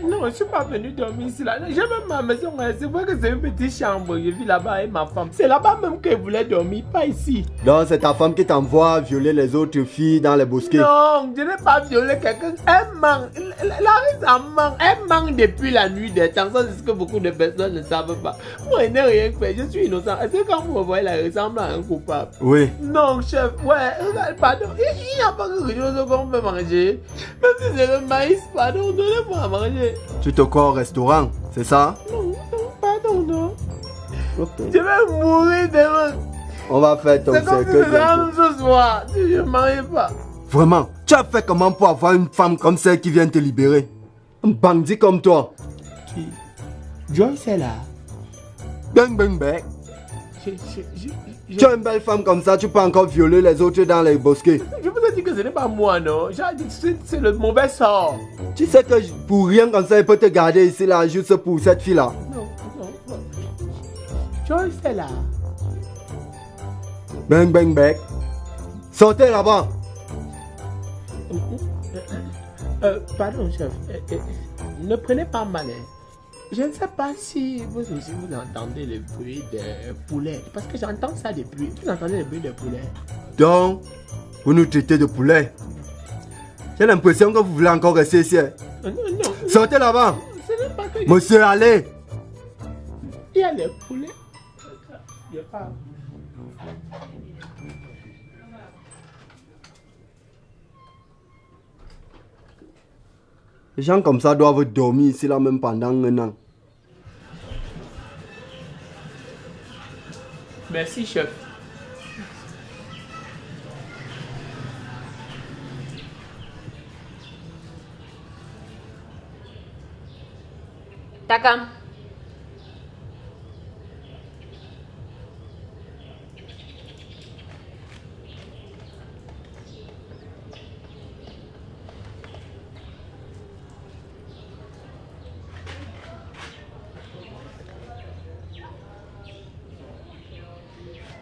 Non, je ne suis pas venu dormir ici. J'ai même ma maison. C'est vrai que c'est une petite chambre. Je vis là-bas avec ma femme. C'est là-bas même qu'elle voulait dormir, pas ici. Donc c'est ta femme qui t'envoie violer les autres filles dans les bosquets? Non, je n'ai pas violé quelqu'un. Elle manque. Larisse en manque. Elle manque depuis la nuit des temps. Ça, c'est ce que beaucoup de personnes ne savent pas. Moi, je n'ai rien fait. Je suis innocent. Est-ce que quand vous me voyez là, il ressemble à un coupable? Oui. Non, chef. Ouais, pardon. Il n'y a pas quelque chose qu'on peut manger. Même si c'est le maïs, pardon, donnez-moi à manger. Tu te crois au restaurant, c'est ça? Non, pardon, non. Ok. Je vais mourir demain. On va faire ton C'est comme si cercueil. c'était la même ce soir. Si je ne marie pas. Vraiment, tu as fait comment pour avoir une femme comme celle qui vient te libérer? Un bandit comme toi. Qui? Joyce est là. Bang bang bang. Je Tu as une belle femme comme ça, tu peux encore violer les autres dans les bosquets. vous ai dit que ce n'est pas moi, non? J'ai dit c'est le mauvais sort. Tu sais que pour rien comme ça, il peut te garder ici là, juste pour cette fille-là. Non. Joyce est là. Bang bang bang. Sortez là-bas. Pardon, chef. Ne prenez pas mal. Je ne sais pas si vous aussi vous entendez le bruit des poulets. Parce que j'entends ça depuis. Vous entendez le bruit des poulets? Donc, vous nous traitez de poulet. J'ai l'impression que vous voulez encore rester ici. Non. Sortez là-bas. Ce n'est pas que Monsieur, allez. il y a les poulets. Il y a pas. Les gens comme ça doivent dormir ici là même pendant un an. Merci, chef. Takam.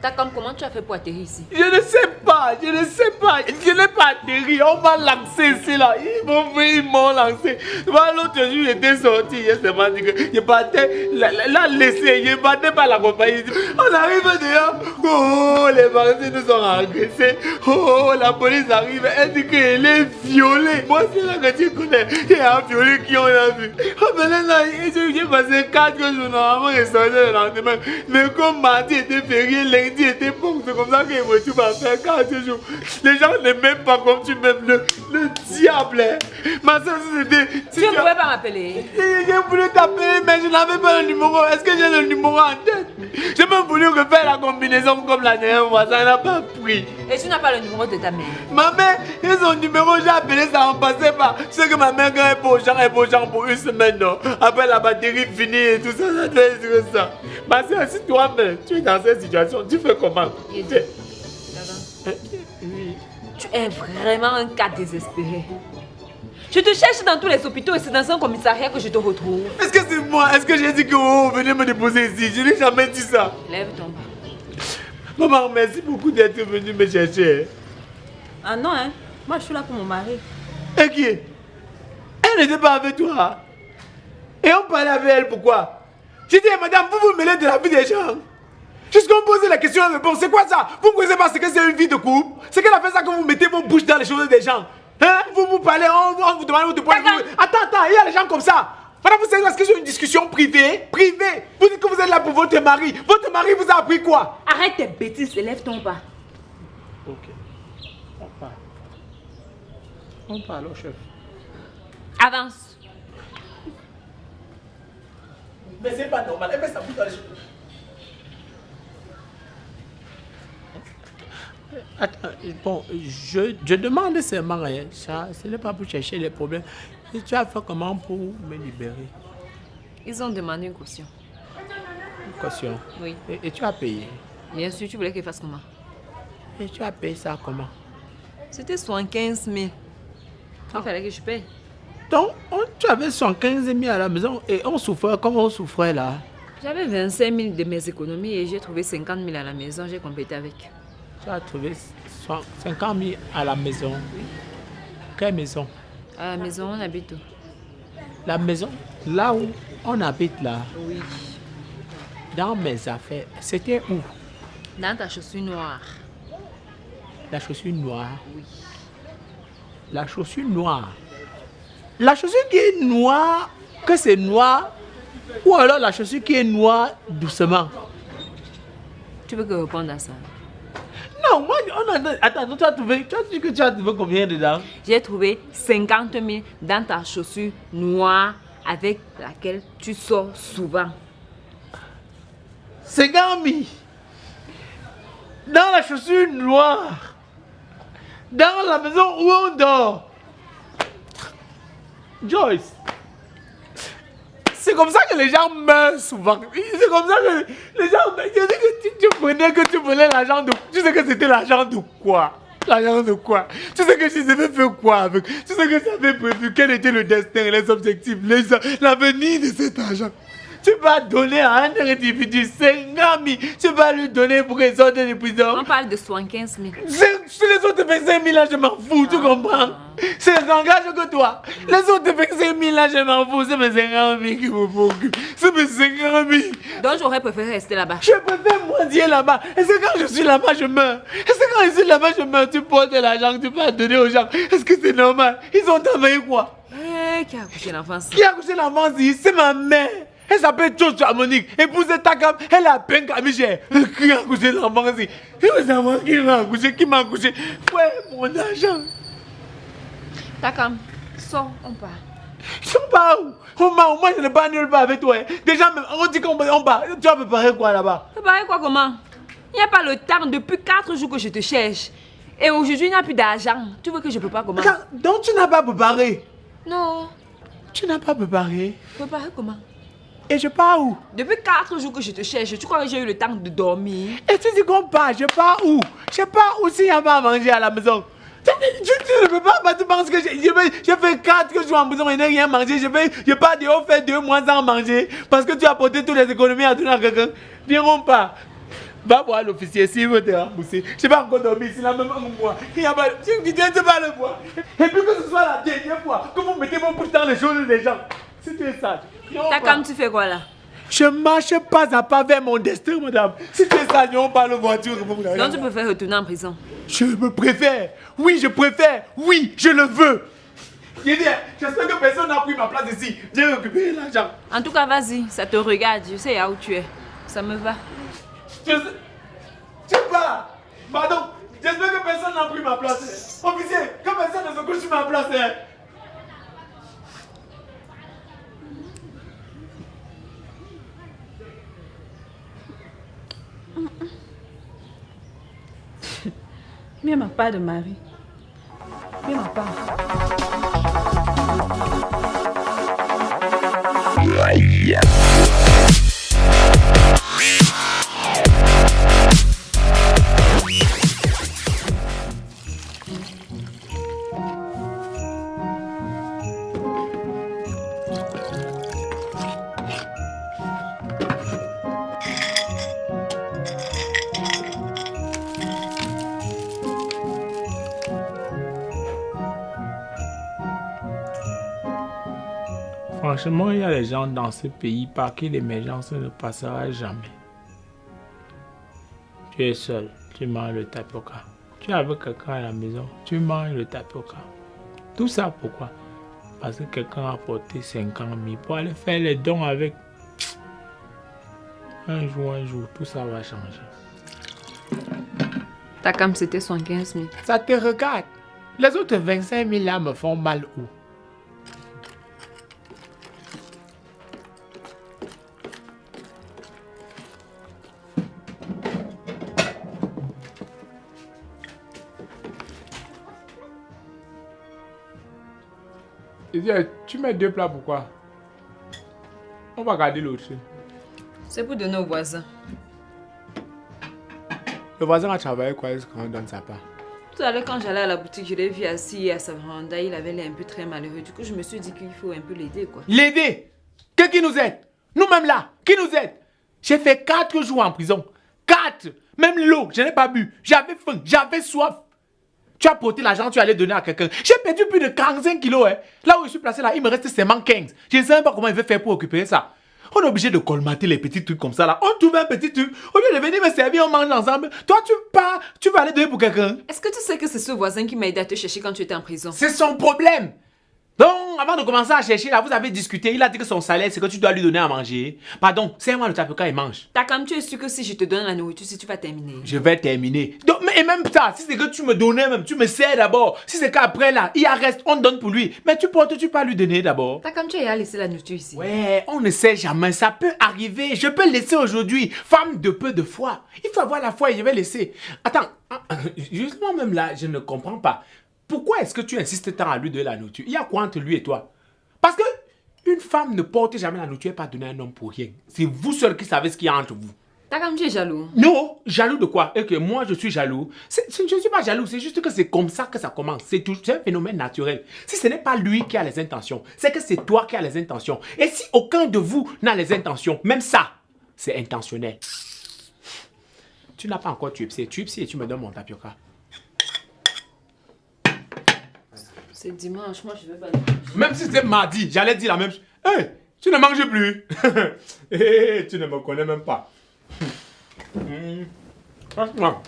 Takam, comment tu as fait pour atterrir ici? Je ne sais pas. Je n'ai pas atterri. On m'a lancé ici là. Ils m'ont lancé. L'autre jour, j'étais sorti. Je me dit que je partais. La laissé. Je ne partais pas la compagnie. On arrive dehors. Oh, les Marseillais nous ont agressés. Oh, la police arrive. Elle dit qu'elle est violée. Moi, c'est là que tu connais. Il y a un violé qui on a vu. Oh, maintenant, là, j'ai passé 4 jours. Normalement, je sortais le lendemain. Mais comme mardi était férié, lundi était bon. C'est comme ça que tu vas faire 4 jours. Les gens ne m'aiment pas comme tu m'aimes. Le diable. Ma soeur, c'était. Tu ne pouvais pas m'appeler. J'ai voulu t'appeler, mais je n'avais pas le numéro. Est-ce que j'ai le numéro en tête? J'ai même voulu refaire la combinaison comme la dernière fois. Ça n'a pas pris. Et tu n'as pas le numéro de ta mère? Ma mère, ils ont numéro, j'ai appelé ça en passé pas. Tu sais que ma mère, quand elle est pour pour une semaine, non. Après la batterie finie et tout ça, ça doit être ça. Ma soeur, si toi-même, tu es dans cette situation, tu fais comment? Oui. Tu es vraiment un cas désespéré. Je te cherche dans tous les hôpitaux et c'est dans un commissariat que je te retrouve. Est-ce que c'est moi? Est-ce que j'ai dit que vous venez me déposer ici? Je n'ai jamais dit ça. Lève ton bras. Maman, merci beaucoup d'être venue me chercher. Ah non, hein? Moi, je suis là pour mon mari. Et qui? Elle n'était pas avec toi. Et on parlait avec elle, pourquoi? J'ai dit, madame, vous vous mêlez de la vie des gens. Jusqu'à me poser la question, elle répond, c'est quoi ça? Vous ne connaissez pas ce que c'est une vie de couple? C'est qu'elle a fait ça que vous mettez vos bouches dans les choses des gens. Hein? Vous parlez, on vous demande de points. Attends, il y a des gens comme ça. Madame, vous savez, est-ce que c'est une discussion privée? Privée. Vous dites que vous êtes là pour votre mari. Votre mari vous a appris quoi? Arrête tes bêtises, lève ton bras. Ok. On parle. On parle au chef. Avance. Mais c'est pas normal. Elle met sa bouche dans les choses. Attends, bon, je demande seulement rien. Ça, ce n'est pas pour chercher les problèmes. Et tu as fait comment pour me libérer? Ils ont demandé une caution. Une caution? Oui. Et tu as payé? Bien sûr, tu voulais qu'ils fassent comment? Et tu as payé ça comment? C'était 75 000. Il fallait que je paye. Donc, tu avais 115 000 à la maison et on souffrait comme on souffrait là. J'avais 25 000 de mes économies et j'ai trouvé 50 000 à la maison. J'ai complété avec. Tu as trouvé 50 000 à la maison. Oui. Quelle maison? À la maison, on habite où? La maison, là où on habite là. Oui. Dans mes affaires, c'était où? Dans ta chaussure noire. La chaussure noire? Oui. La chaussure noire? La chaussure qui est noire, que c'est noir, ou alors la chaussure qui est noire doucement? Tu veux que je réponde à ça? Non, moi, attends, tu as dit que tu as trouvé combien dedans? J'ai trouvé 50 000 dans ta chaussure noire avec laquelle tu sors souvent. 50 000 dans la chaussure noire, dans la maison où on dort. Joyce, c'est comme ça que les gens meurent souvent. C'est comme ça que les gens meurent. Je dis que tu prenais l'argent de... Tu sais que c'était l'argent de quoi? L'argent de quoi? Tu sais que je devais faire quoi avec? Tu sais que j'avais prévu quel était le destin, les objectifs, l'avenir de cet argent. Tu vas donner à un individu 50 000. Tu vas lui donner pour qu'il sorte de prison. On parle de 75 000. Sur les autres 25 000 là, je m'en fous, tu comprends? C'est les engages que toi. Les autres 25 000 là, je m'en fous. C'est mes 50 000 qui me préoccupent. C'est mes 50 000. Donc j'aurais préféré rester là-bas. Je préfère mendier là-bas. Et c'est quand je suis là-bas, je meurs. Et c'est quand je suis là-bas, je meurs. Tu portes l'argent que tu vas donner aux gens. Est-ce que c'est normal? Ils ont travaillé quoi? Qui a accouché l'enfant? Qui a accouché l'enfant? C'est ma mère. Elle s'appelle Chocho Monique. Épouse Takam, elle a peine qu'à Michel. Qui a accouché l'enfant ici? Qui m'a accouché? Ouais, mon argent. Takam, sors, on part. On part où? Moi, je ne pas nulle part avec toi. Déjà, on dit qu'on part. Tu vas préparer quoi là-bas? Préparer quoi comment? Il n'y a pas le temps. Depuis 4 jours que je te cherche. Et aujourd'hui, il n'y a plus d'argent. Tu veux que je prépare comment? Donc, tu n'as pas préparé? Non. Tu n'as pas préparé? Préparer comment? Et je pars où? Depuis 4 jours que je te cherche, tu crois que j'ai eu le temps de dormir? Et tu dis qu'on part, je pars où? Je pars où s'il n'y a pas à manger à la maison? Tu ne peux pas, tu penses que j'ai fait 4 jours en prison et n'ai rien mangé. Je pars dehors faire 2 mois sans manger parce que tu as porté toutes les économies à donner à quelqu'un. Viens, on part. Va voir l'officier s'il veut te rembourser. Je n'ai pas encore dormi ici, là même un mois. Il n'y a pas, tu ne pas le voir. Et puis que ce soit la dernière fois que vous mettez vos bouches dans les choses des gens. Si tu es sage. Takam, tu fais quoi là? Je marche pas à pas vers mon destin, madame. Si tu es sage, on parle de voiture. Donc tu préfères retourner en prison? Je me préfère. Oui, je préfère. Oui, je le veux. J'espère que personne n'a pris ma place ici. J'ai récupéré l'argent. En tout cas, vas-y, ça te regarde. Je sais où tu es. Ça me va. Tu pars. Pardon. J'espère que personne n'a pris ma place. Officier, que personne ne se couche sur ma place. Bien ma part de mari. Bien ma part. Franchement, il y a des gens dans ce pays par qui l'émergence ne passera jamais. Tu es seul, tu manges le tapioca. Tu es avec quelqu'un à la maison, tu manges le tapioca. Tout ça pourquoi? Parce que quelqu'un a apporté 50 000 pour aller faire les dons avec. Un jour, tout ça va changer. Ta cam, c'était 75 000. Ça te regarde. Les autres 25 000 là me font mal où? Tu mets 2 plats pourquoi? On va garder l'autre. C'est pour donner aux voisins. Le voisin a travaillé quoi quand on donne sa part? Tout à l'heure, quand j'allais à la boutique, je l'ai vu assis à sa véranda. Il avait l'air un peu très malheureux. Du coup, je me suis dit qu'il faut un peu l'aider, quoi. L'aider? Qui nous aide? Nous-mêmes là, qui nous aide? J'ai fait 4 jours en prison. 4! Même l'eau, je n'ai pas bu. J'avais faim, j'avais soif. Tu as porté l'argent, tu allais donner à quelqu'un. J'ai perdu plus de 45 kilos. Hein. Là où je suis placé, là, il me reste seulement 15. Je ne sais même pas comment il veut faire pour récupérer ça. On est obligé de colmater les petits trucs comme ça. Là. On trouve un petit truc. Au lieu de venir me servir, on mange ensemble. Toi, tu pars, tu vas aller donner pour quelqu'un. Est-ce que tu sais que c'est ce voisin qui m'a aidé à te chercher quand tu étais en prison? C'est son problème. Donc, avant de commencer à chercher, là, vous avez discuté. Il a dit que son salaire, c'est que tu dois lui donner à manger. Pardon, c'est moi le tapioca, il mange. Ta cam, tu es sûr que si je te donne la nourriture, si tu vas terminer? Je vais terminer. Donc, et même ça, si c'est que tu me donnais même, tu me sers d'abord. Si c'est qu'après là, il reste, on donne pour lui. Mais tu portes, pas lui donner d'abord. Ta cam, tu as laissé la nourriture ici. Ouais, on ne sait jamais, ça peut arriver. Je peux laisser aujourd'hui. Femme de peu de foi. Il faut avoir la foi et je vais laisser. Attends, justement même là, je ne comprends pas. Pourquoi est-ce que tu insistes tant à lui de la nourriture? Il y a quoi entre lui et toi? Parce que une femme ne porte jamais la nourriture et pas donner à un homme pour rien. C'est vous seul qui savez ce qu'il y a entre vous. Ta cam, tu es jaloux. Non, jaloux de quoi? Et que moi je suis jaloux. Je ne suis pas jaloux, c'est juste que c'est comme ça que ça commence. C'est un phénomène naturel. Si ce n'est pas lui qui a les intentions, c'est que c'est toi qui as les intentions. Et si aucun de vous n'a les intentions, même ça, c'est intentionnel. Tu n'as pas encore tuipsé et tu me donnes mon tapioca. C'est dimanche, moi je veux pas. Même si c'est mardi, j'allais dire la même chose. Hey, tu ne manges plus. Hey, tu ne me connais même pas. Franchement,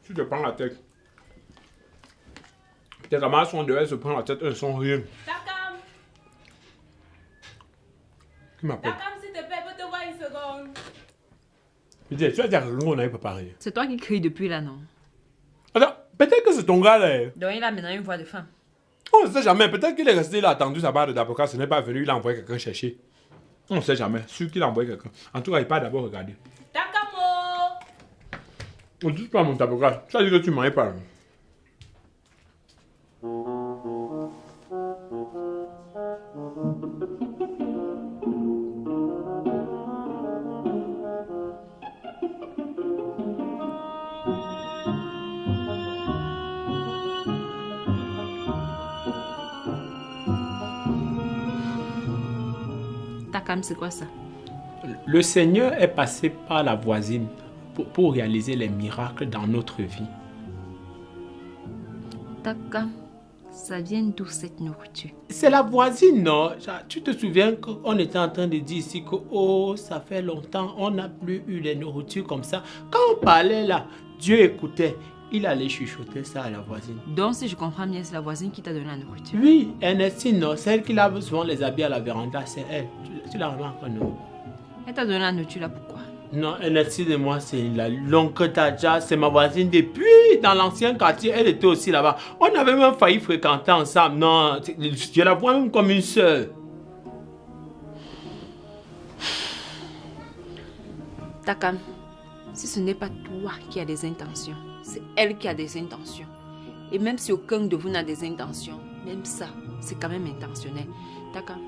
tu te prends la tête. Tes camarades sont dehors, se prennent la tête, eux sont rien. Takam, Qui m'appelle? s'il te plaît, peux te voir une seconde. Je dis, tu as dit à quelqu'un qu'on n'avait pas parlé. C'est toi qui cries depuis là, non? Attends, peut-être que c'est ton gars là. Donc il a maintenant une voix de femme. On ne sait jamais, peut-être qu'il est resté là, attendu sa barre de d'avocat, ce n'est pas venu, il a envoyé quelqu'un chercher. On ne sait jamais, sûr qu'il a envoyé quelqu'un. En tout cas, il part d'abord regarder. Takamo. On ne touche pas à mon tabouret, ça dit que tu ne manges pas. Takam, c'est quoi ça? Le Seigneur est passé par la voisine pour réaliser les miracles dans notre vie. Takam, ça vient d'où cette nourriture? C'est la voisine, non? Tu te souviens qu'on était en train de dire ici que oh, ça fait longtemps, on n'a plus eu les nourritures comme ça. Quand on parlait là, Dieu écoutait. Il allait chuchoter ça à la voisine. Donc, si je comprends bien, c'est la voisine qui t'a donné la nourriture. Oui, Ernestine, non, celle qui lave souvent les habits à la véranda, c'est elle. Tu la remarques, non? Elle t'a donné la nourriture là, pourquoi? Non, Ernestine et moi, c'est la longue Tadja, c'est ma voisine depuis dans l'ancien quartier, elle était aussi là-bas. On avait même failli fréquenter ensemble. Non, je la vois même comme une sœur. Takam, Si ce n'est pas toi qui as des intentions, c'est elle qui a des intentions. Et même si aucun de vous n'a des intentions, même ça, c'est quand même intentionnel. D'accord?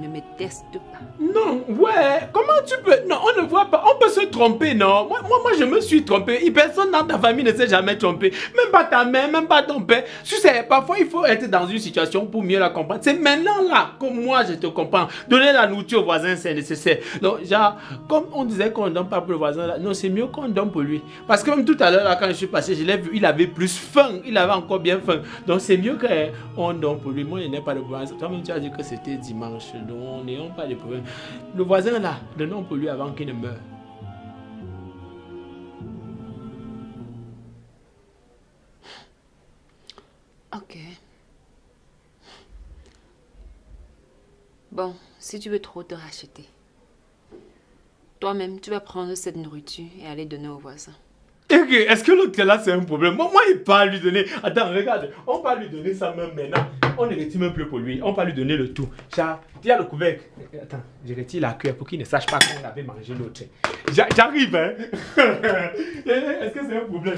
Ne me teste pas. Non, ouais, comment tu peux... Non, on ne voit pas, on peut se tromper, non? Moi, je me suis trompé. Personne dans ta famille ne s'est jamais trompé. Même pas ta mère, même pas ton père. Tu sais, parfois, il faut être dans une situation pour mieux la comprendre. C'est maintenant là que moi, je te comprends. Donner la nourriture au voisin, c'est nécessaire. Donc, genre, comme on disait qu'on ne donne pas pour le voisin, là, non, c'est mieux qu'on donne pour lui. Parce que même tout à l'heure, là, quand je suis passé, je l'ai vu, il avait plus faim. Il avait encore bien faim. Donc, c'est mieux qu'on donne pour lui. Moi, je n'ai pas de problème. Toi-même, tu as dit que c'était dimanche. Donc, n'ayons pas de problème. Le voisin là, donnons pour lui avant qu'il ne meure. Ok. Bon, si tu veux trop te racheter, toi-même, tu vas prendre cette nourriture et aller donner au voisin. Est-ce que l'autre là c'est un problème? Moi il ne pas lui donner. Attends, regarde, on va lui donner ça même maintenant. On ne retire même plus pour lui. On va lui donner le tout. Chat, il y a le couvercle. Attends, je retire la cuillère pour qu'il ne sache pas qu'on avait mangé l'autre. J'arrive, hein. Est-ce que c'est un problème?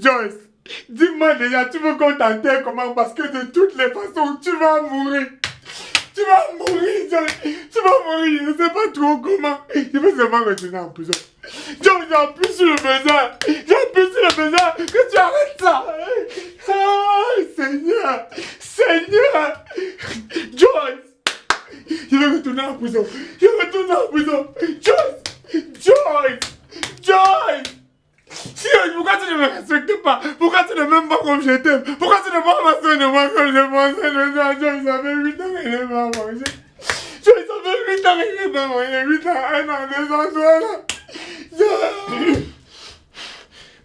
Joyce, dis-moi déjà, tu veux qu'on t'enterre comment? Parce que de toutes les façons, tu vas mourir. Tu vas mourir, Joyce. Tu vas mourir, je ne sais pas trop comment. Je veux seulement retourner en prison. Joyce, j'ai plus sur le besoin. J'ai plus sur le besoin que tu arrêtes ça. Oh, Seigneur. Seigneur. Joyce. Je vais retourner en prison. Je vais retourner en prison. Joyce. Joyce. Joyce. Pourquoi tu ne me respectes pas? Pourquoi tu ne m'aimes pas comme je t'aime? Pourquoi tu ne prends pas soin de moi comme je pensais de toi? Joyce, ça fait 8 ans qu'elle n'est pas mangé. Joyce, ça fait 8 ans qu'elle n'est pas mangé. 8 ans, 1 an, 2 ans, 3 ans.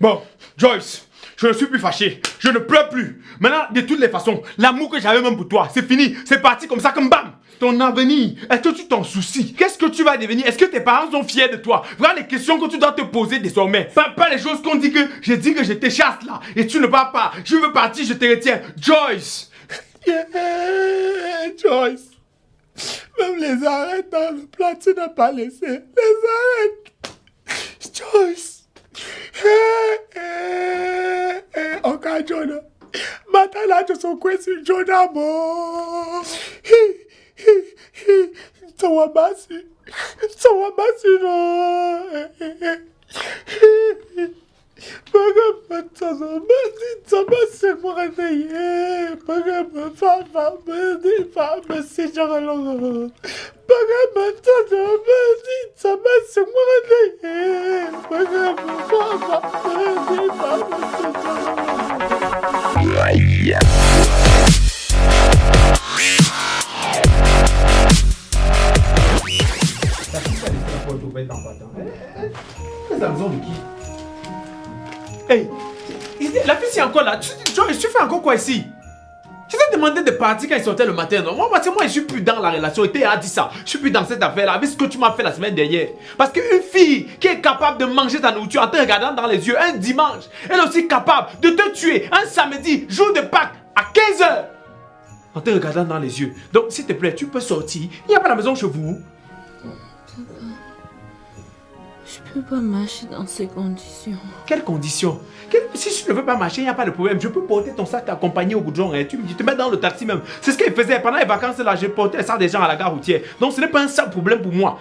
Bon, Joyce, je ne suis plus fâché. Je ne pleure plus. Maintenant, de toutes les façons, l'amour que j'avais même pour toi, c'est fini. C'est parti comme ça, comme bam. Ton avenir, est-ce que tu t'en soucies? Qu'est-ce que tu vas devenir? Est-ce que tes parents sont fiers de toi? Voilà les questions que tu dois te poser désormais. Pas les choses qu'on dit que je dis que je t'échasse là et tu ne vas pas. Je veux partir, je te retiens. Joyce! Joyce! Même les arêtes dans le plat, tu n'as pas laissé. Les arêtes! Joyce! Ok, Jonah. Matala, je suis quoi sur Jonah, bon? Tawabasi, no. Hey, la fille c'est encore là. Tu fais encore quoi ici? Je t'ai demandé de partir quand il sortait le matin, non? Moi, parce que moi, je suis plus dans la relation. Et tu as dit ça. Je suis plus dans cette affaire-là. Avec ce que tu m'as fait la semaine dernière. Parce qu'une fille qui est capable de manger ta nourriture en te regardant dans les yeux un dimanche, elle est aussi capable de te tuer un samedi, jour de Pâques, à 15h. En te regardant dans les yeux. Donc, s'il te plaît, tu peux sortir. Il n'y a pas la maison chez vous. Je ne peux pas marcher dans ces conditions. Quelles conditions? Si tu ne veux pas marcher, il n'y a pas de problème. Je peux porter ton sac t'accompagner au goudron. Hein. Tu te mets dans le taxi même. C'est ce qu'elle faisait. Pendant les vacances, là, je portais ça des gens à la gare routière. Donc ce n'est pas un seul problème pour moi.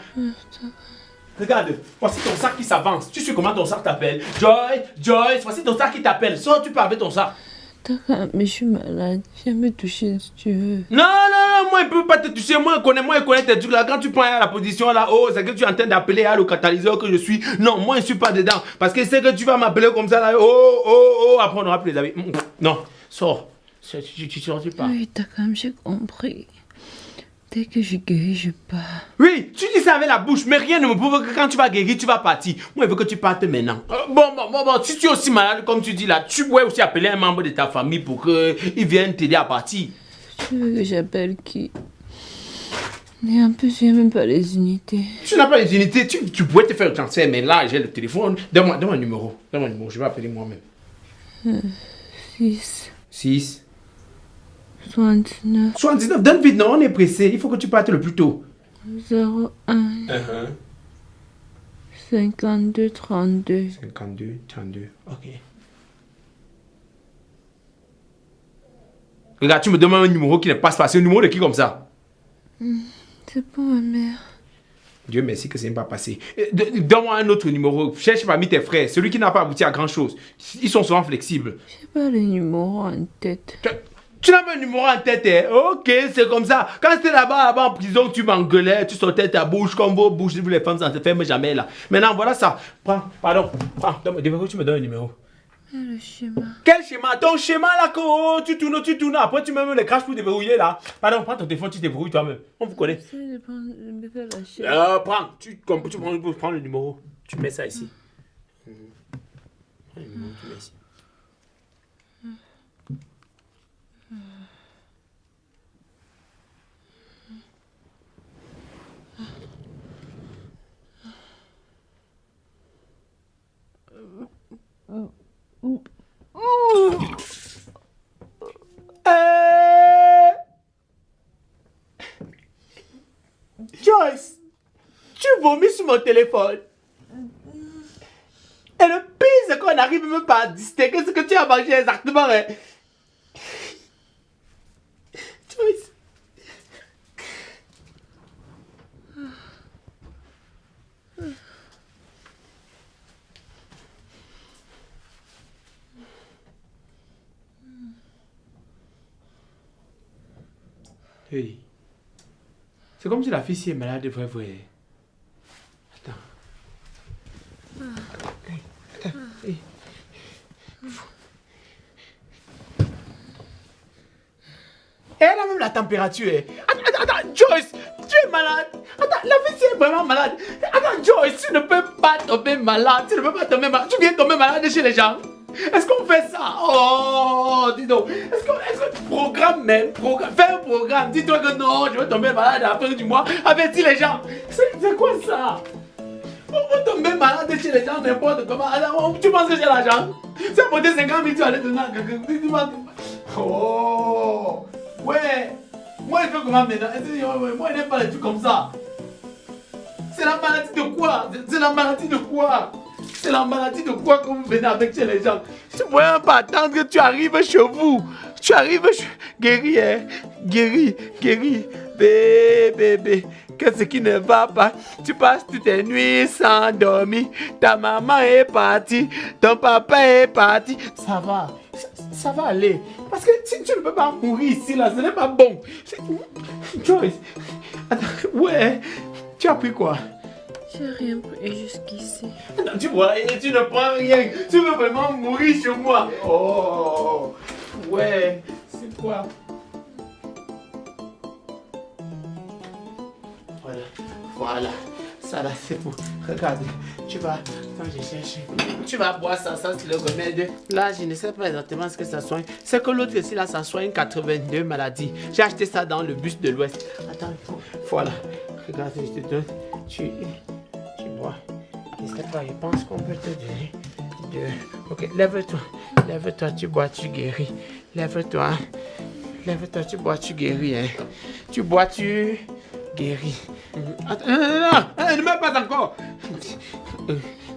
Regarde, voici ton sac qui s'avance. Tu sais comment ton sac t'appelle? Joyce, voici ton sac qui t'appelle. Sors, tu peux avec ton sac. D'accord, mais je suis malade. Viens me toucher si tu veux. Non, moi il ne peut pas te toucher. Moi il connaît tes trucs là. Quand tu prends la position là, oh, c'est que tu es en train d'appeler à le catalyseur que je suis. Non, moi je ne suis pas dedans. Parce que c'est que tu vas m'appeler comme ça là. Oh, après on aura plus les amis. Non, sors. Tu sors pas. Oui, d'accord, j'ai compris. Dès que je guéris, je pars. Oui, tu dis ça avec la bouche, mais rien ne me prouve que quand tu vas guérir, tu vas partir. Moi, je veux que tu partes maintenant. Bon, si tu es aussi malade comme tu dis là, tu pourrais aussi appeler un membre de ta famille pour qu'il vienne t'aider à partir. Je Tu veux que j'appelle qui? Et en plus, j'ai même pas les unités. Tu n'as pas les unités, tu pourrais te faire le transfert, mais là, j'ai le téléphone. Donne-moi un numéro. Donne-moi un numéro, je vais appeler moi-même. 6. 69. 79, donne vite, non, on est pressé. Il faut que tu partes le plus tôt. 01. 52 32. 52, 32, ok. Regarde, tu me demandes un numéro qui ne passe pas. C'est un numéro de qui comme ça? C'est pour ma mère. Dieu merci que ça n'est pas passé. Donne-moi un autre numéro. Cherche parmi tes frères. Celui qui n'a pas abouti à grand chose. Ils sont souvent flexibles. J'ai pas les numéros en tête. Tu n'as pas un numéro en tête, hein? Ok, c'est comme ça. Quand c'était là-bas en prison, tu m'engueulais, tu sortais ta bouche comme vos bouches. Vous les femmes, ça ne se ferme jamais là. Maintenant, voilà ça. Prends, pardon. Prends, tu me donnes un numéro. Le schéma. Quel schéma? Ton schéma là, tu tournes. Après, tu mets même les craches pour déverrouiller là. Pardon, prends ton téléphone, tu déverrouilles toi-même. On vous connaît. J'essaie de me faire la chaîne. Prends. Tu prends le numéro. Tu mets ça ici. Le numéro, tu mets ici. Joyce, tu vomis sur mon téléphone. Et le pire, c'est qu'on n'arrive même pas à distinguer ce que tu as mangé exactement. Hein. Joyce. Hey. C'est comme si la fille si est malade, vrai. Attends. Hey. Elle a même la température. Attends, Joyce, tu es malade. Attends, la fille si est vraiment malade. Attends, Joyce, tu ne peux pas tomber malade. Tu viens tomber malade chez les gens. Est-ce qu'on fait ça? Oh, dis donc. Est-ce que tu programmes même? Fais un programme. Dis-toi que non, je vais tomber malade à la fin du mois. Avertis les gens. C'est quoi ça? On va tomber malade chez les gens n'importe comment. Alors, tu penses que j'ai l'argent? C'est pour tes 50 000, tu vas aller donner à quelqu'un. Oh, ouais. Moi, je fais comment maintenant? Moi, je n'aime pas les trucs comme ça. C'est la maladie de quoi? C'est la maladie de quoi? C'est la maladie de quoi que vous venez avec chez les gens? Je ne pourrais pas attendre que tu arrives chez vous. Tu arrives guéri, hein? Guéri. Bébé. Qu'est-ce qui ne va pas? Tu passes toutes tes nuits sans dormir. Ta maman est partie. Ton papa est parti. Ça va aller. Parce que tu ne peux pas mourir ici, là. Ce n'est pas bon. Joyce. Attends, ouais. Tu as pris quoi? J'ai rien pris jusqu'ici. Non, tu vois, tu ne prends rien. Tu veux vraiment mourir chez moi. Oh, ouais. C'est quoi? Voilà. Ça là, c'est pour. Regarde, tu vas. Quand je cherche. Tu vas boire ça, c'est le remède. Là, je ne sais pas exactement ce que ça soigne. C'est que l'autre ici, là, ça soigne 82 maladies. J'ai acheté ça dans le bus de l'Ouest. Attends, voilà. Regarde, je te donne. Tu bois. Je sais pas, je pense qu'on peut te donner. Ok, lève-toi, tu bois, tu guéris. Lève-toi, tu bois, tu guéris. Hein. Tu bois, tu guéris. Attends, non, ne mets pas encore.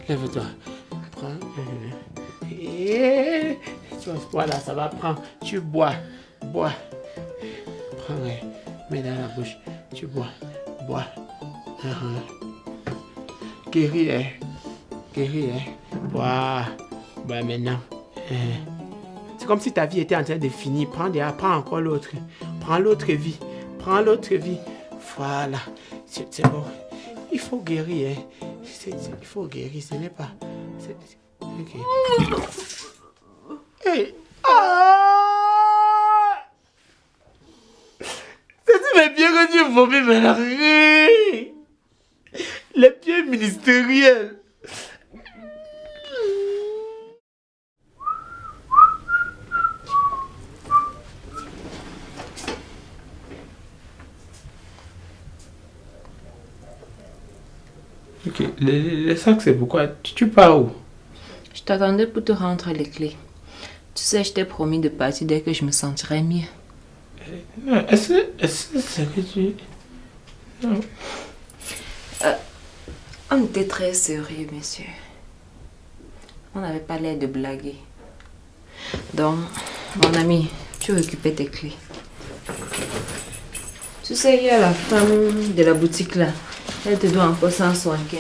Lève-toi. Prends. Et voilà, ça va prendre. Tu bois. Prends, mets dans la bouche. Tu bois. Guéris, hein. Bois maintenant. C'est comme si ta vie était en train de finir. Prends encore l'autre. Prends l'autre vie. Voilà. C'est bon. Il faut guérir, hein. Il faut guérir, ce n'est pas... Ok. Hey. C'est mes pieds que tu vomis maintenant. Les pieds ministériels. Ok, les sacs, c'est pourquoi? Tu pars où? Je t'attendais pour te rendre les clés. Tu sais, je t'ai promis de partir dès que je me sentirais mieux. Non, est-ce que c'est que tu... Non. On était très sérieux, monsieur. On n'avait pas l'air de blaguer. Donc, mon ami, tu récupères tes clés. Tu sais, il y a la femme de la boutique là. Elle te doit encore 175.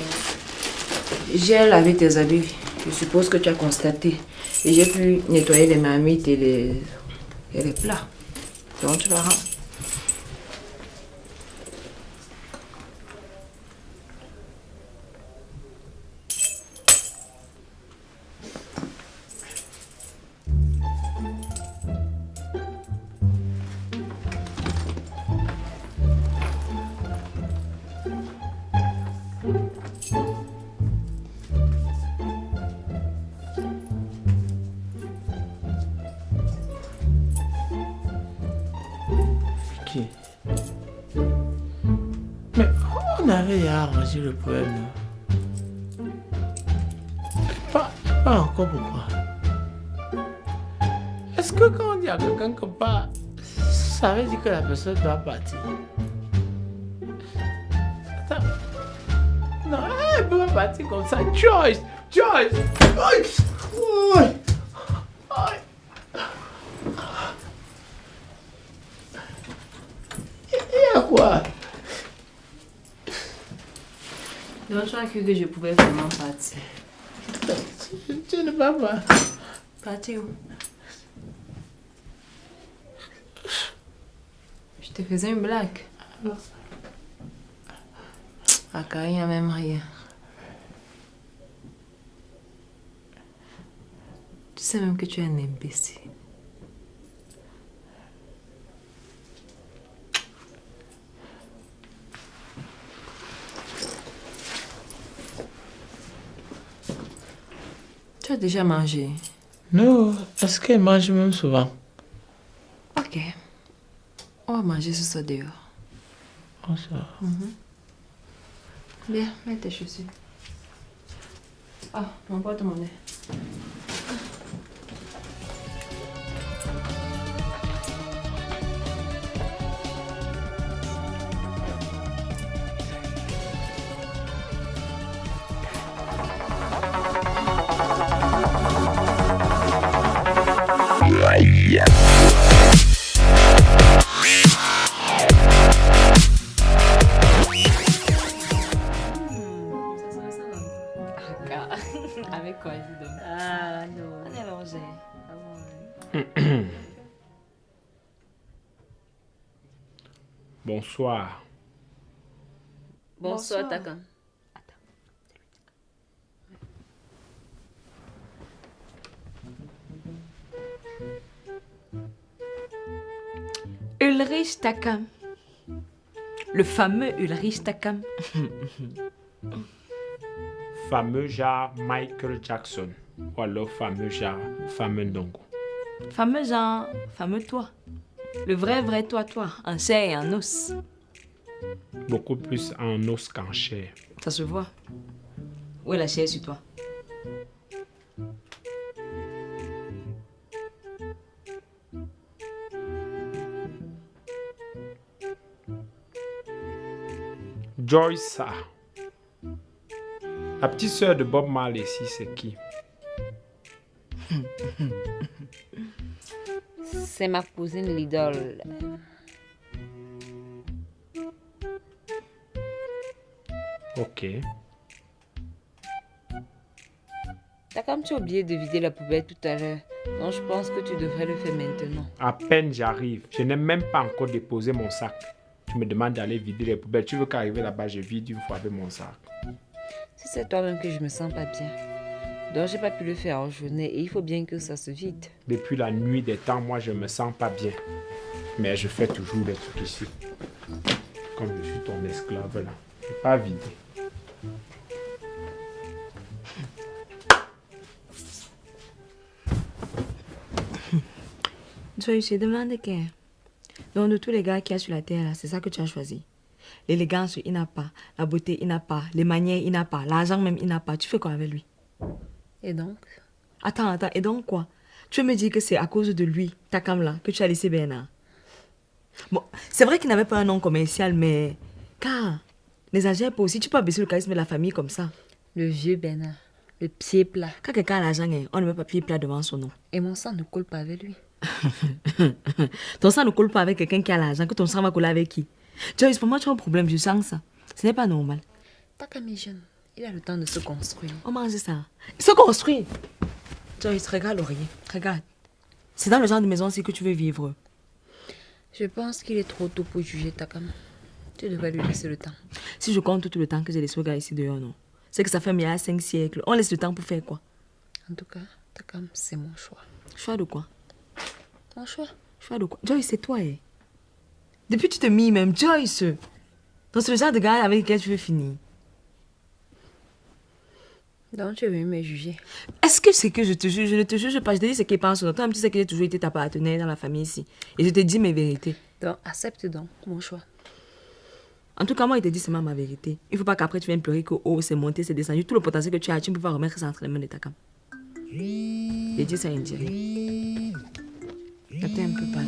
J'ai lavé tes habits. Je suppose que tu as constaté. Et j'ai pu nettoyer les marmites et les plats. Donc, tu vas rendre. Mais on avait à arranger le problème. Pas encore pourquoi. Est-ce que quand on dit à quelqu'un que pas, ça veut dire que la personne doit partir? Attends. Non, elle ne peut pas partir comme ça. Joyce! Joyce! Il y a quoi? Donc, tu as cru que je pouvais vraiment partir. Tu ne vas pas. Partir où? Je te faisais une blague. Ah, car il n'y a même rien. Tu sais même que tu es un imbécile. Tu as déjà mangé? Non, est-ce qu'elle mange même souvent? Ok. On va manger ce soir dehors. Oh, ça. Bien, mets tes chaussures. Ah, mon porte-monnaie. Avec quoi, dis donc? Ah non. On est allongé. Bonsoir. Bonsoir, Takan. Ulrich Takam. Le fameux Ulrich Takam. Fameux genre Michael Jackson. Ou alors fameux genre fameux Ndongo. Fameux genre, fameux toi. Le vrai toi, en chair et en os. Beaucoup plus en os qu'en chair. Ça se voit. Où est la chair sur toi? Joyce. La petite sœur de Bob Marley ici, c'est qui? C'est ma cousine l'idole. Ok. T'as comme tu as oublié de vider la poubelle tout à l'heure. Donc je pense que tu devrais le faire maintenant. À peine j'arrive. Je n'ai même pas encore déposé mon sac. Tu me demandes d'aller vider les poubelles. Tu veux qu'arriver là-bas, je vide une fois avec mon sac. Si c'est toi-même que je me sens pas bien. Donc j'ai pas pu le faire en journée et il faut bien que ça se vide. Depuis la nuit des temps, moi je me sens pas bien. Mais je fais toujours des trucs ici. Comme je suis ton esclave là. Je n'ai pas vidé. Joyce, je demande qu'un. Donc de tous les gars qu'il y a sur la terre, là, c'est ça que tu as choisi. L'élégance, il n'a pas. La beauté, il n'a pas. Les manières, il n'a pas. L'argent même, il n'a pas. Tu fais quoi avec lui? Et donc? Attends, et donc quoi? Tu veux me dire que c'est à cause de lui, Takam là, que tu as laissé Bernard? Bon, c'est vrai qu'il n'avait pas un nom commercial, mais... Car, n'exagère pas aussi, tu peux abaisser le charisme de la famille comme ça. Le vieux Bernard, le pied plat. Quand quelqu'un a l'argent, on ne met pas pied plat devant son nom. Et mon sang ne coule pas avec lui. Ton sang ne coule pas avec quelqu'un qui a l'argent, que ton sang va couler avec qui? Joyce, pour moi, tu as un problème, je sens ça. Ce n'est pas normal. Takam est jeune, il a le temps de se construire. On mange ça. Se construire. Joyce, regarde l'oreiller, regarde. C'est dans le genre de maison aussi que tu veux vivre. Je pense qu'il est trop tôt pour juger Takam. Tu devrais lui laisser le temps. Si je compte tout le temps que j'ai laissé au gars ici dehors, non. C'est que ça fait mieux à 5 siècles. On laisse le temps pour faire quoi? En tout cas, Takam, c'est mon choix. Choix de quoi? Mon choix? Choix de quoi? Joyce, c'est toi, eh. Depuis tu te mis même, Joyce. Donc c'est le genre de gars avec lequel tu veux finir. Donc tu es venu me juger. Est-ce que c'est que je te juge? Je ne te juge pas. Je te dis ce qu'il pense. Toi, tu sais que j'ai toujours été ta partenaire dans la famille ici. Et je te dis mes vérités. Donc accepte donc mon choix. En tout cas, moi, il te dit seulement ma vérité. Il ne faut pas qu'après tu viennes pleurer que oh, c'est monté, c'est descendu. Tout le potentiel que tu as, tu ne peux pas remettre ça entre les mains de ta cam. J'ai dit ça indirect. T'es un peu pâle.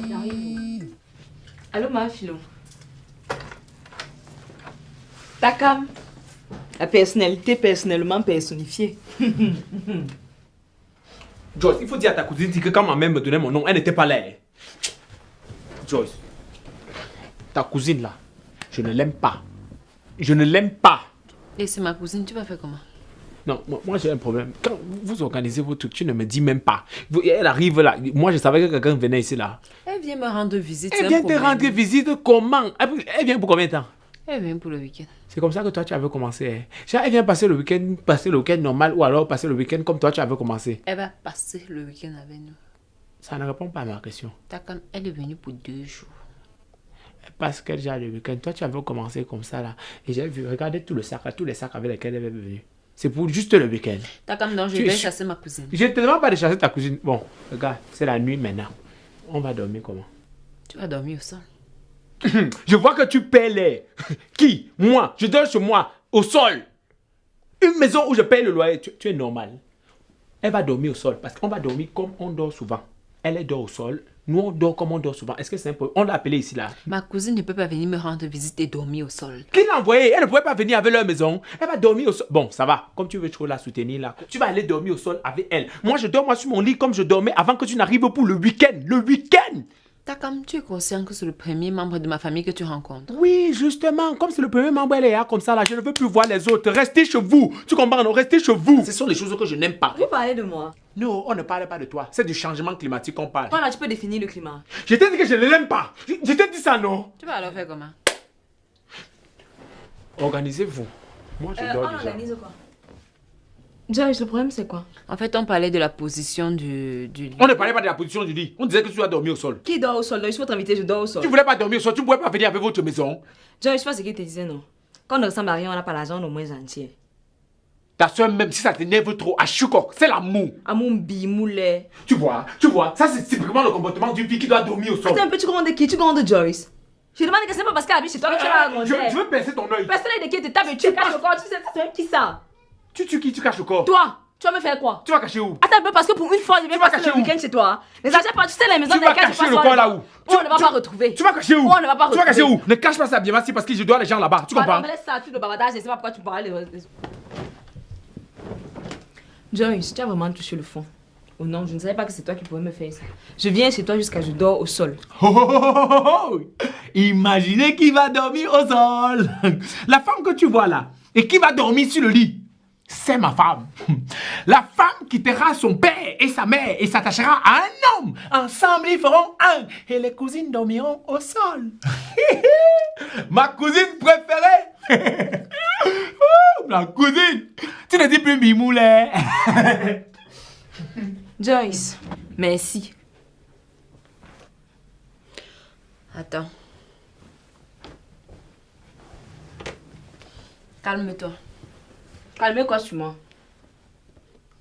J'arrive. Allô, ma philo. Ta cam. La personnalité personnellement personnifiée. Joyce, il faut dire à ta cousine que quand ma mère me donnait mon nom, elle n'était pas là. Joyce, ta cousine là, je ne l'aime pas. Je ne l'aime pas. Et c'est ma cousine, tu vas faire comment? Non, moi j'ai un problème. Quand vous organisez vos trucs, tu ne me dis même pas. Elle arrive là. Moi je savais que quelqu'un venait ici là. Elle vient me rendre visite. Elle vient te rendre visite comment? Elle vient pour combien de temps? Elle vient pour le week-end. C'est comme ça que toi tu avais commencé. Elle vient passer le week-end normal ou alors passer le week-end comme toi tu avais commencé. Elle va passer le week-end avec nous. Ça ne répond pas à ma question. Takam, elle est venue pour 2 jours. Parce qu'elle déjà le week-end, toi tu avais commencé comme ça là. Et j'ai vu, regardez tous les sacs avec lesquels elle est venue. C'est pour juste le week-end. Takam, donc je vais chasser ma cousine. Je ne te demande pas de chasser ta cousine. Bon, regarde, c'est la nuit maintenant. On va dormir comment? Tu vas dormir au sol. Je vois que tu paies l'air. Qui? Moi. Je dors chez moi, au sol. Une maison où je paye le loyer. Tu es normal. Elle va dormir au sol parce qu'on va dormir comme on dort souvent. Elle dort au sol. Nous, on dort comme on dort souvent. Est-ce que c'est un peu... On l'a appelé ici là. Ma cousine ne peut pas venir me rendre visite et dormir au sol. Qui l'a envoyé? Elle ne pouvait pas venir avec leur maison. Elle va dormir au sol. Bon, ça va. Comme tu veux trop la soutenir là. Tu vas aller dormir au sol avec elle. Moi, je dors sur mon lit comme je dormais avant que tu n'arrives pour le week-end. Le week-end! Takam, tu es conscient que c'est le premier membre de ma famille que tu rencontres? Oui, justement. Comme c'est le premier membre, elle est là comme ça là. Je ne veux plus voir les autres. Restez chez vous. Tu comprends? Non, restez chez vous. Ce sont les choses que je n'aime pas. Vous parlez de moi. Non, on ne parle pas de toi. C'est du changement climatique qu'on parle. Toi là, tu peux définir le climat. Je t'ai dit que je ne l'aime pas. Je t'ai dit ça, non? Tu vas alors faire comment? Organisez-vous. Moi, je dors On déjà. organise quoi? Joyce, le problème c'est quoi? En fait, on parlait de la position du lit. On ne parlait pas de la position du lit. On disait que tu dois dormir au sol. Qui dort au sol? Joyce, votre invité, je dors au sol. Tu voulais pas dormir au sol, tu ne pouvais pas venir avec votre maison. Joyce, je sais pas ce qu'il te disait, non? Quand on ne ressemble à rien, on n'a pas l'argent, on est au moins entier. Ta soeur, même si ça t'énerve trop, à Choukok, c'est l'amour. Amour bimoulet. Tu vois, ça c'est typiquement le comportement d'une fille qui doit dormir au sol. Attends un peu, tu commandes qui? Tu commandes Joyce? Je demande que c'est pas parce qu'elle habite chez toi que tu vas raconter. Je veux percer ton œil. Personne de qui te tape et tu caches le corps. Tu sais, c'est qui ça? Tu tues qui? Tu caches le corps? Toi, tu vas me faire quoi? Tu vas cacher où? Attends un peu, parce que pour une fois, je vais vas passer cacher le où? week-end chez toi. Les agents, tu sais, les maisons Tu dans vas lesquelles je cacher passe. le corps là où? On ne va pas retrouver. Tu vas cacher où? On ne va pas Tu vas cacher retrouver. où? Ne cache pas ça bien merci parce que je dois les gens là-bas. Tu comprends? Attends, mais laisse ça, tout le bavardage, je sais pas pourquoi tu parles. Joyce, tu as vraiment touché le fond. Oh non, je ne savais pas que c'est toi qui pouvais me faire ça. Je viens chez toi jusqu'à je dors au sol. Oh, oh, oh, oh, oh. Imaginez qui va dormir au sol. La femme que tu vois là et qui va dormir sur le lit, c'est ma femme. La femme quittera son père et sa mère et s'attachera à un homme. Ensemble, ils feront un. Et les cousines dormiront au sol. Ma cousine préférée. Oh, ma cousine. Tu ne dis plus Mimoulet. Joyce, merci. Attends. Calme-toi. Calmez quoi sur moi?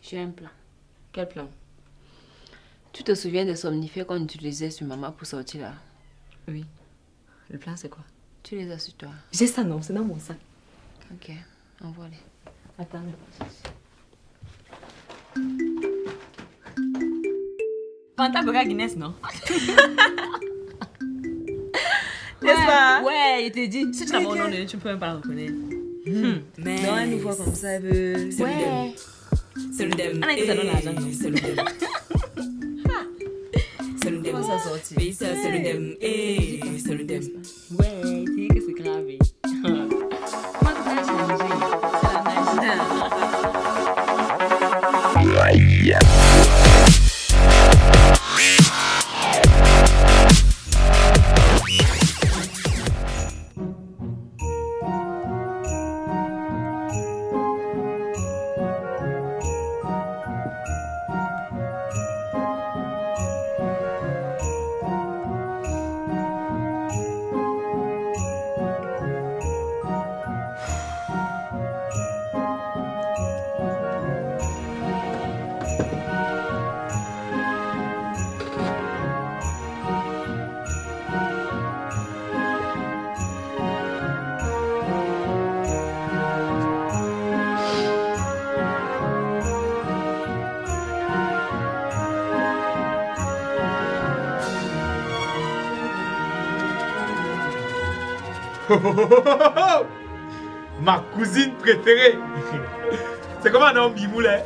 J'ai un plan. Quel plan? Tu te souviens des somnifères qu'on utilisait sur maman pour sortir là? Oui. Le plan, c'est quoi? Tu les as sur toi. J'ai ça, non, c'est dans mon sac. Ok, envoie-les. Attends. Fanta Boga Guinness, non? N'est-ce pas? Ouais, il te dit. Si tu n'as pas mon nom, tu ne peux même pas le reconnaître. Mais. Non, une fois comme ça, veut. Ouais. C'est le dem. On a dit ça dans l'argent. C'est le dem. C'est le dem. Comment ça sortit? Oui, c'est le dem. C'est le dem. Ouais, tu dis que c'est grave. Comment tu as changé? C'est la neige. Ma cousine préférée. C'est comment un homme bimoulet?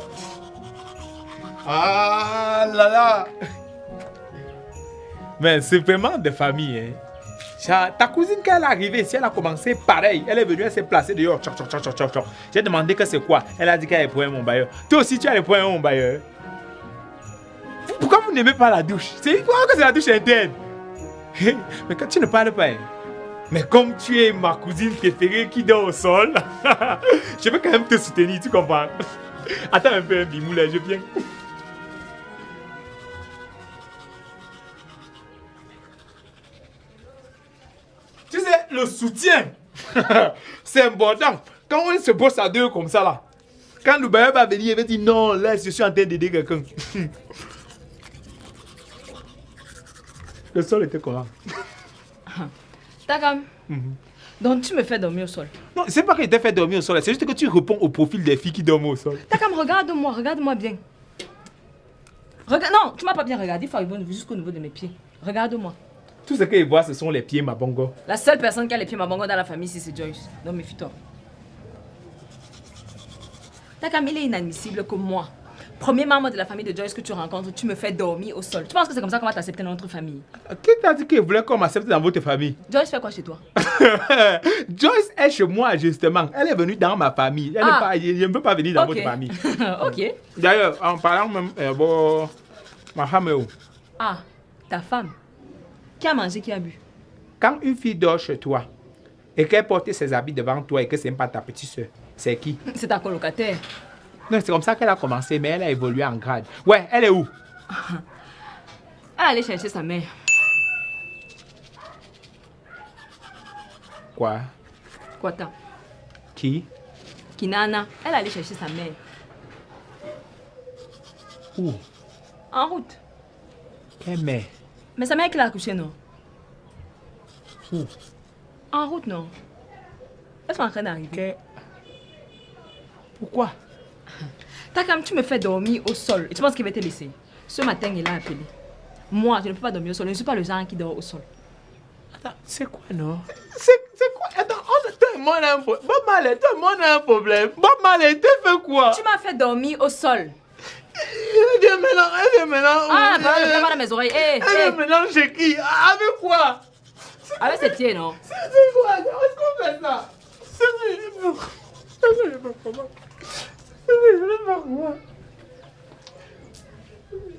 Ah là là. Mais c'est vraiment de famille. Hein. Ta cousine, quand elle est arrivée, si elle a commencé pareil, elle est venue, elle s'est placée dehors. J'ai demandé que c'est quoi. Elle a dit qu'elle est pour mon bailleur. Toi aussi, tu as les points mon bailleur. Pourquoi vous n'aimez pas la douche? C'est quoi que c'est la douche interne? Mais quand tu ne parles pas, mais comme tu es ma cousine préférée qui dort au sol, je vais quand même te soutenir, tu comprends? Attends un peu, un bimoulet, je viens. Tu sais, le soutien, c'est important. Quand on se bosse à deux comme ça, là, quand le bailleur va venir, il va dire non, là, je suis en train d'aider quelqu'un. Le sol était comment? Takam. Donc tu me fais dormir au sol. Non, c'est pas que je t'ai fait dormir au sol, c'est juste que tu réponds au profil des filles qui dorment au sol. Takam, regarde-moi bien. Non, tu m'as pas bien regardé, il faut arriver jusqu'au niveau de mes pieds. Regarde-moi. Tout ce qu'ils voient, ce sont les pieds, ma bongo. La seule personne qui a les pieds ma bongo dans la famille, c'est Joyce. Donc méfie-toi. Takam, il est inadmissible que moi, premier membre de la famille de Joyce que tu rencontres, tu me fais dormir au sol. Tu penses que c'est comme ça qu'on va t'accepter dans notre famille? Qui t'a dit qu'il voulait qu'on m'accepte dans votre famille? Joyce fait quoi chez toi? Joyce est chez moi, justement. Elle est venue dans ma famille. Elle n'est pas, je ne peux pas venir dans votre famille. Ok. D'ailleurs, en parlant même, ma femme est où? Ah, ta femme. Qui a mangé, qui a bu? Quand une fille dort chez toi et qu'elle porte ses habits devant toi et que c'est pas ta petite soeur, c'est qui? C'est ta colocataire. Non, c'est comme ça qu'elle a commencé, mais elle a évolué en grade. Ouais, elle est où? Elle est allée chercher sa mère. Quoi? Quoi t'as? Qui? Kinana. Elle est allée chercher sa mère. Où? En route. Quelle mère? Mais sa mère qui l'a accouché, non? Où? En route, non? Elles sont en train d'arriver. Pourquoi? Takam, tu me fais dormir au sol et tu penses qu'il va te laisser? Ce matin, il a appelé. Moi, je ne peux pas dormir au sol. Je ne suis pas le genre qui dort au sol. Attends, c'est quoi, non? C'est quoi? Attends, toi et moi, on a un problème. Bob Marley, toi et moi, on a un problème. Bob Marley, tu fais quoi? Tu m'as fait dormir au sol. Elle vient maintenant. Ah, parle pas dans mes oreilles. Elle vient maintenant chez qui? Avec quoi? Avec ses pieds, non? C'est quoi? Est-ce qu'on fait ça?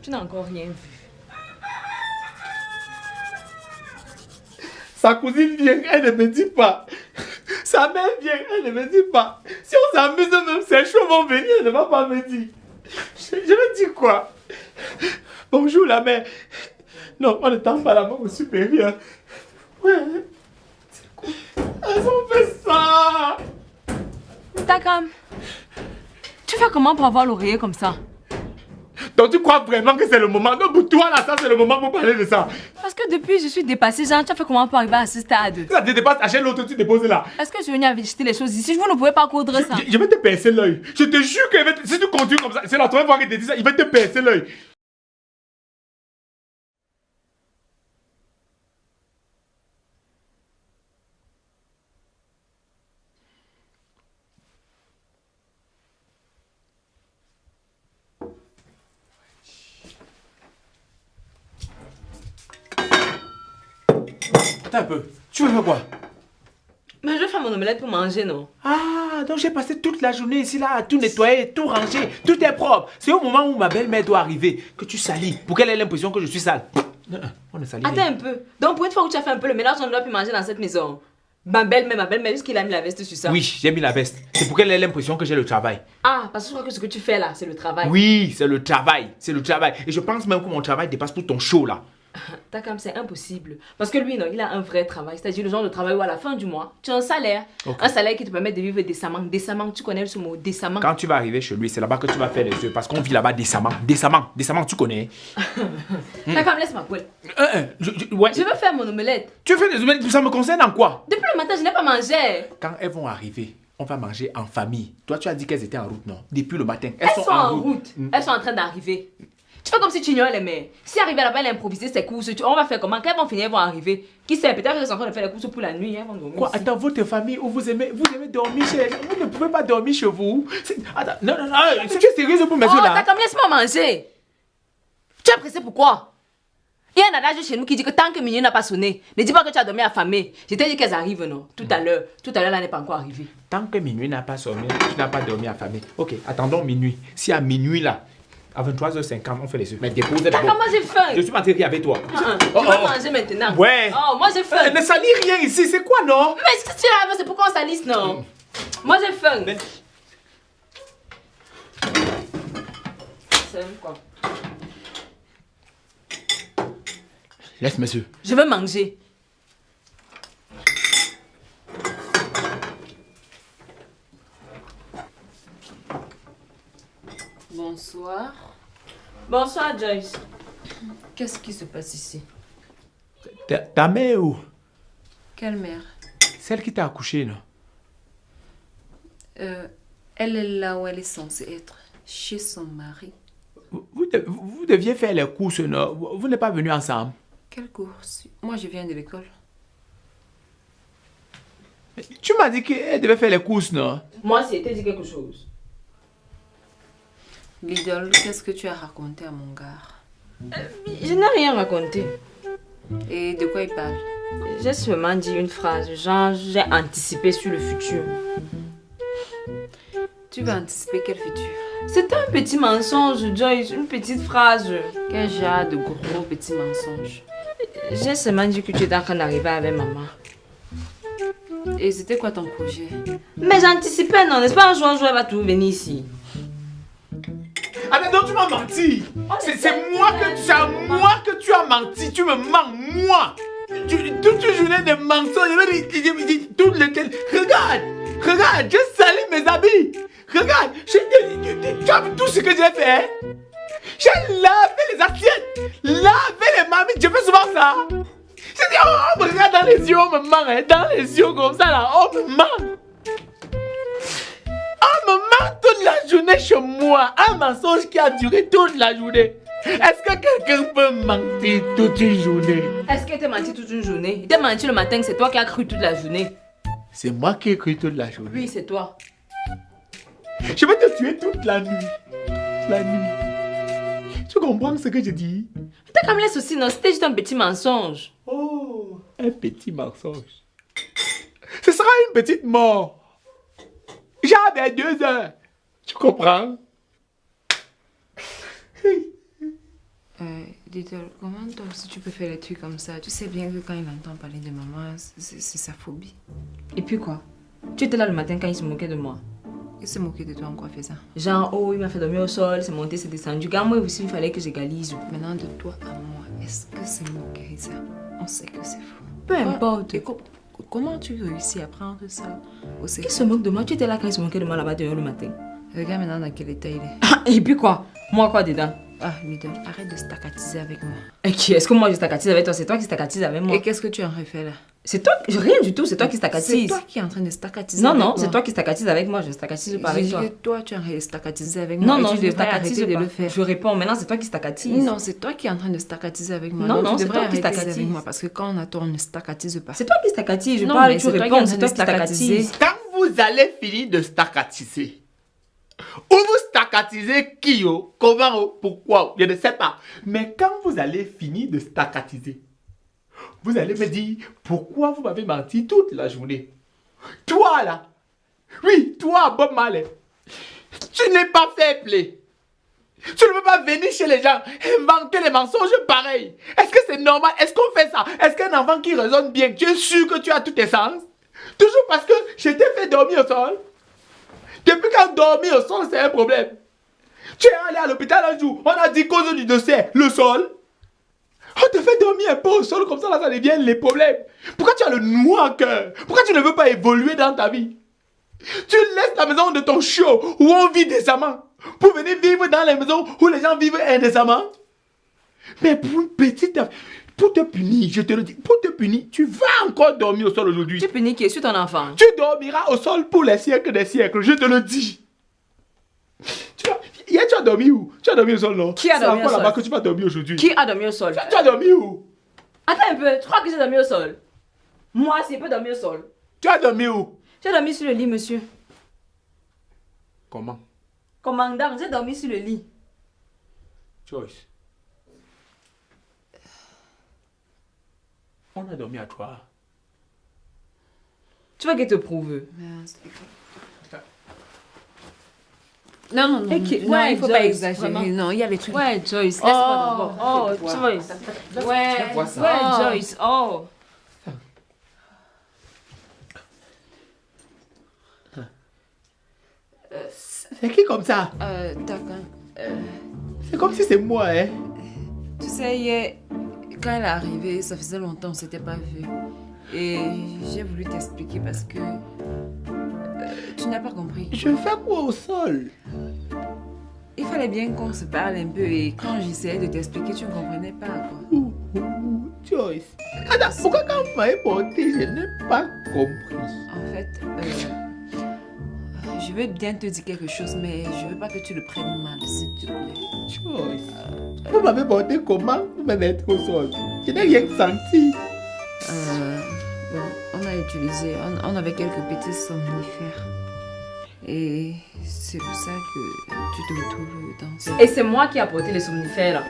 Tu n'as encore rien vu. Sa cousine vient, elle ne me dit pas. Sa mère vient, elle ne me dit pas. Si on s'amuse même, ses cheveux vont venir, elle ne va pas me dire. Je vais dire quoi? Bonjour la mère. Non, on ne tend pas la main au supérieur. Ouais. C'est quoi? Elles ont fait ça. Takam, tu fais comment pour avoir l'oreiller comme ça? Donc tu crois vraiment que c'est le moment? Donc pour toi là, ça c'est le moment pour parler de ça. Parce que depuis, je suis dépassée. Genre, tu as fait comment pour arriver à ce stade? Ça te dépasse, achète l'autre, tu déposes là. Est-ce que tu es venu acheter les choses ici? Vous ne pouvez pas coudre ça. Je vais te percer l'œil. Je te jure que si tu continues comme ça, c'est la troisième fois qu'il te dit ça, il va te percer l'œil. Attends un peu. Tu veux faire quoi? Mais je vais faire mon omelette pour manger, non? Ah, donc j'ai passé toute la journée ici là à tout nettoyer, tout ranger, tout est propre. C'est au moment où ma belle-mère doit arriver que tu salis pour qu'elle ait l'impression que je suis sale. On ne salit Attends un peu. Donc pour une fois où tu as fait un peu le mélange, on ne doit plus manger dans cette maison. Ma belle-mère, juste qu'il a mis la veste sur ça. Oui, j'ai mis la veste. C'est pour qu'elle ait l'impression que j'ai le travail. Ah, parce que je crois que ce que tu fais là, c'est le travail. Oui, c'est le travail. C'est le travail. Et je pense même que mon travail dépasse tout ton show là. T'as comme c'est impossible. Parce que lui, non, il a un vrai travail. C'est-à-dire le genre de travail où à la fin du mois, tu as un salaire. Okay. Un salaire qui te permet de vivre décemment. Décemment, tu connais ce mot, décemment. Quand tu vas arriver chez lui, c'est là-bas que tu vas faire les œufs. Parce qu'on vit là-bas décemment. Décemment, décemment, tu connais. T'as comme laisse ma poêle. Ouais. Je veux faire mon omelette. Tu fais des omelettes, ça me concerne en quoi? Depuis le matin, je n'ai pas mangé. Quand elles vont arriver, on va manger en famille. Toi, tu as dit qu'elles étaient en route, non? Depuis le matin. Elles sont en route. Elles sont en train d'arriver. Tu fais comme si tu ignorais les mères. Si arrivé là-bas, elle a improvisé ses courses, on va faire comment? Quand elles vont finir, elles vont arriver. Qui sait? Peut-être qu'elles sont en train de faire les courses pour la nuit. Elles vont dormir. Quoi? Attends, votre famille où vous aimez dormir chez les gens. Vous ne pouvez pas dormir chez vous. Attends, non. Si tu es sérieuse pour mes yeux là. T'as comme laisse-moi manger. Tu es pressé pourquoi? Il y a un adage chez nous qui dit que tant que minuit n'a pas sonné, ne dis pas que tu as dormi affamé. Je t'ai dit qu'elles arrivent, non? Tout à l'heure, là n'est pas encore arrivé. Tant que minuit n'a pas sonné, tu n'as pas dormi affamé. Ok, attendons minuit. Si à minuit là, à 23h50, on fait les œufs. Mais dépose T'as comment j'ai faim? Je suis pas terrible avec toi. Tu vas manger maintenant. Ouais. Oh, moi j'ai faim. Ne salis rien ici, c'est quoi non? Mais si tu es là, c'est pourquoi on salisse, non? Moi j'ai faim. Mais... C'est quoi? Laisse mes œufs. Je veux manger. Bonsoir. Bonsoir, Joyce. Qu'est-ce qui se passe ici? Ta mère où? Quelle mère? Celle qui t'a accouché, non? Elle est là où elle est censée être, chez son mari. Vous deviez faire les courses, non? Vous n'êtes pas venus ensemble? Quelle course? Moi, je viens de l'école. Tu m'as dit qu'elle devait faire les courses, non? Moi, c'était dit quelque chose. Lidl, qu'est-ce que tu as raconté à mon gars? Je n'ai rien raconté. Et de quoi il parle? J'ai seulement dit une phrase, genre j'ai anticipé sur le futur. Tu vas anticiper quel futur? C'était un petit mensonge, Joyce, une petite phrase. Quel genre de gros petits mensonges? J'ai seulement dit que tu étais en train d'arriver avec maman. Et c'était quoi ton projet? Mais j'anticipais, non, n'est-ce pas? Un jour, elle va tout venir ici. Attends, tu m'as menti. C'est moi que tu as menti. Tu me mens, moi. Toute une journée de mensonges. Regarde, je salis mes habits. Regarde, tu as vu tout ce que j'ai fait? J'ai lavé les assiettes, lavé les marmites. Je fais souvent ça. Je dis, on me regarde dans les yeux, on me ment. Hein, dans les yeux comme ça, là, on me ment. On me ment toute la journée chez moi. Un mensonge qui a duré toute la journée. Est-ce que quelqu'un peut mentir toute une journée? Est-ce qu'elle t'a menti toute une journée? Il t'a menti le matin que c'est toi qui as cru toute la journée. C'est moi qui ai cru toute la journée. Oui, c'est toi. Je vais te tuer toute la nuit. La nuit. Tu comprends ce que je dis? T'as comme laisse aussi, non? C'était juste un petit mensonge. Oh, un petit mensonge. Ce sera une petite mort. J'avais 2 heures. Tu comprends? Dis-toi, comment toi aussi tu peux faire des trucs comme ça? Tu sais bien que quand il entend parler de maman, c'est sa phobie. Et puis quoi? Tu étais là le matin quand il se moquait de moi. Il se moquait de toi en quoi faisant? Genre, oh, il m'a fait dormir au sol, c'est monté, c'est descendu. Gars, moi aussi, il fallait que j'égalise. Maintenant, de toi à moi, est-ce que c'est moquerie ça? On sait que c'est faux. Peu importe. Et comment tu réussis à prendre ça au sérieux? Qui se moque de moi? Tu étais là quand il se moquait de moi là-bas dehors le matin. Regarde maintenant dans quel état il est. Et puis quoi? Moi quoi dedans? Ah, Midon, arrête de staccatiser avec moi. Et qui est-ce que moi je staccatise avec toi? C'est toi qui staccatise avec moi. Et qu'est-ce que tu en refais là? C'est toi, rien du tout, c'est toi qui staccatise. C'est toi qui es en train de staccatiser Non, avec non, moi. c'est toi qui staccatise avec moi, je ne staccatise pas avec toi. J'ai dit que toi, tu es en train de staccatiser avec moi. Non, et non, tu je ne devrais staccatise arrêter pas. de le faire. Je réponds, maintenant c'est toi qui staccatise. Non, c'est toi qui es en train de staccatiser avec moi. Non, Donc, non, tu c'est devrais toi qui arrêter staccatise. avec moi parce que quand on a tort, on ne staccatise pas. C'est toi qui staccatise, je Non, parle, mais tu c'est toi qui réponds, es en c'est train toi de qui staccatise. staccatiser. Quand vous allez finir de staccatiser, ou vous staccatisez qui, comment, pourquoi, je ne sais pas. Mais quand vous allez finir de staccatiser, vous allez me dire pourquoi vous m'avez menti toute la journée. Toi là, oui, toi Bob Marley, tu n'es pas fair play. Tu ne peux pas venir chez les gens inventer les mensonges pareils. Est-ce que c'est normal? Est-ce qu'on fait ça? Est-ce qu'un enfant qui raisonne bien, tu es sûr que tu as tous tes sens? Toujours parce que je t'ai fait dormir au sol. Depuis quand dormir au sol, c'est un problème. Tu es allé à l'hôpital un jour, on a dit cause du dossier, le sol. On te fait dormir un peu au sol, comme ça, là, ça devient les problèmes. Pourquoi tu as le noir cœur? Pourquoi tu ne veux pas évoluer dans ta vie? Tu laisses la maison de ton chiot, où on vit décemment, pour venir vivre dans les maisons où les gens vivent indécemment. Mais pour une petite... Pour te punir, je te le dis, pour te punir, tu vas encore dormir au sol aujourd'hui. Tu punis qui est sur ton enfant? Tu dormiras au sol pour les siècles des siècles, je te le dis. Hier, tu as dormi où? Tu as dormi au sol, non? Qui a dormi au sol? C'est encore là-bas que tu vas dormir aujourd'hui. Qui a dormi au sol? Tu as dormi où? Attends un peu, tu crois que j'ai dormi au sol? Moi, c'est pas dormi au sol. Tu as dormi où? J'ai dormi sur le lit, monsieur. Comment? Commandant, j'ai dormi sur le lit. Joyce. On a dormi à toi. Tu vas que te prouve. Non, non, non. Et qui- Non, ouais, il ne faut pas Joyce, exagérer. vraiment. Non, il y a les trucs. Ouais, Joyce, laisse-moi d'abord. Oh, Joyce. Ouais, vois ça. ouais, Joyce, oh. C'est qui comme ça? D'accord. C'est comme si c'est moi, hein? Tu sais, hier, quand elle est arrivée, ça faisait longtemps, on ne s'était pas vu. Et j'ai voulu t'expliquer parce que tu n'as pas compris. Je fais quoi au sol? Il fallait bien qu'on se parle un peu et quand j'essayais de t'expliquer, tu ne comprenais pas, quoi. Joyce. Attends, pourquoi quand vous m'avez porté, je n'ai pas compris? En fait, je veux bien te dire quelque chose, mais je veux pas que tu le prennes mal, s'il te plaît. Joyce. Vous m'avez porté comment? Vous me mettre au sol. Je n'ai rien senti. Bon, on a utilisé, on avait quelques petits somnifères. Et c'est pour ça que tu te retrouves dans ce... Et c'est moi qui ai apporté les somnifères là.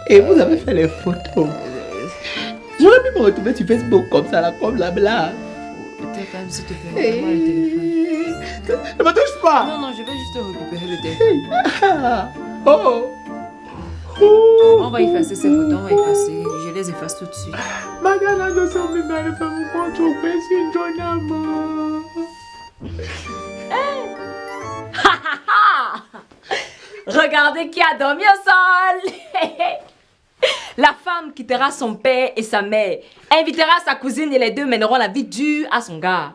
Et vous avez fait les photos. J'aurais pu me retrouver sur Facebook comme ça, là, comme la blague. Peut-être quand même, s'il te plaît, donne-moi le téléphone. Ne me touche pas. Non, non, je vais juste récupérer le téléphone. Ah. Oh. On va effacer ces photos, on va effacer. Je les efface tout de suite. Magana de son bébé, fait mon contre une journée amour. Regardez qui a dormi au sol. La femme quittera son père et sa mère, invitera sa cousine et les deux mèneront la vie dure à son gars.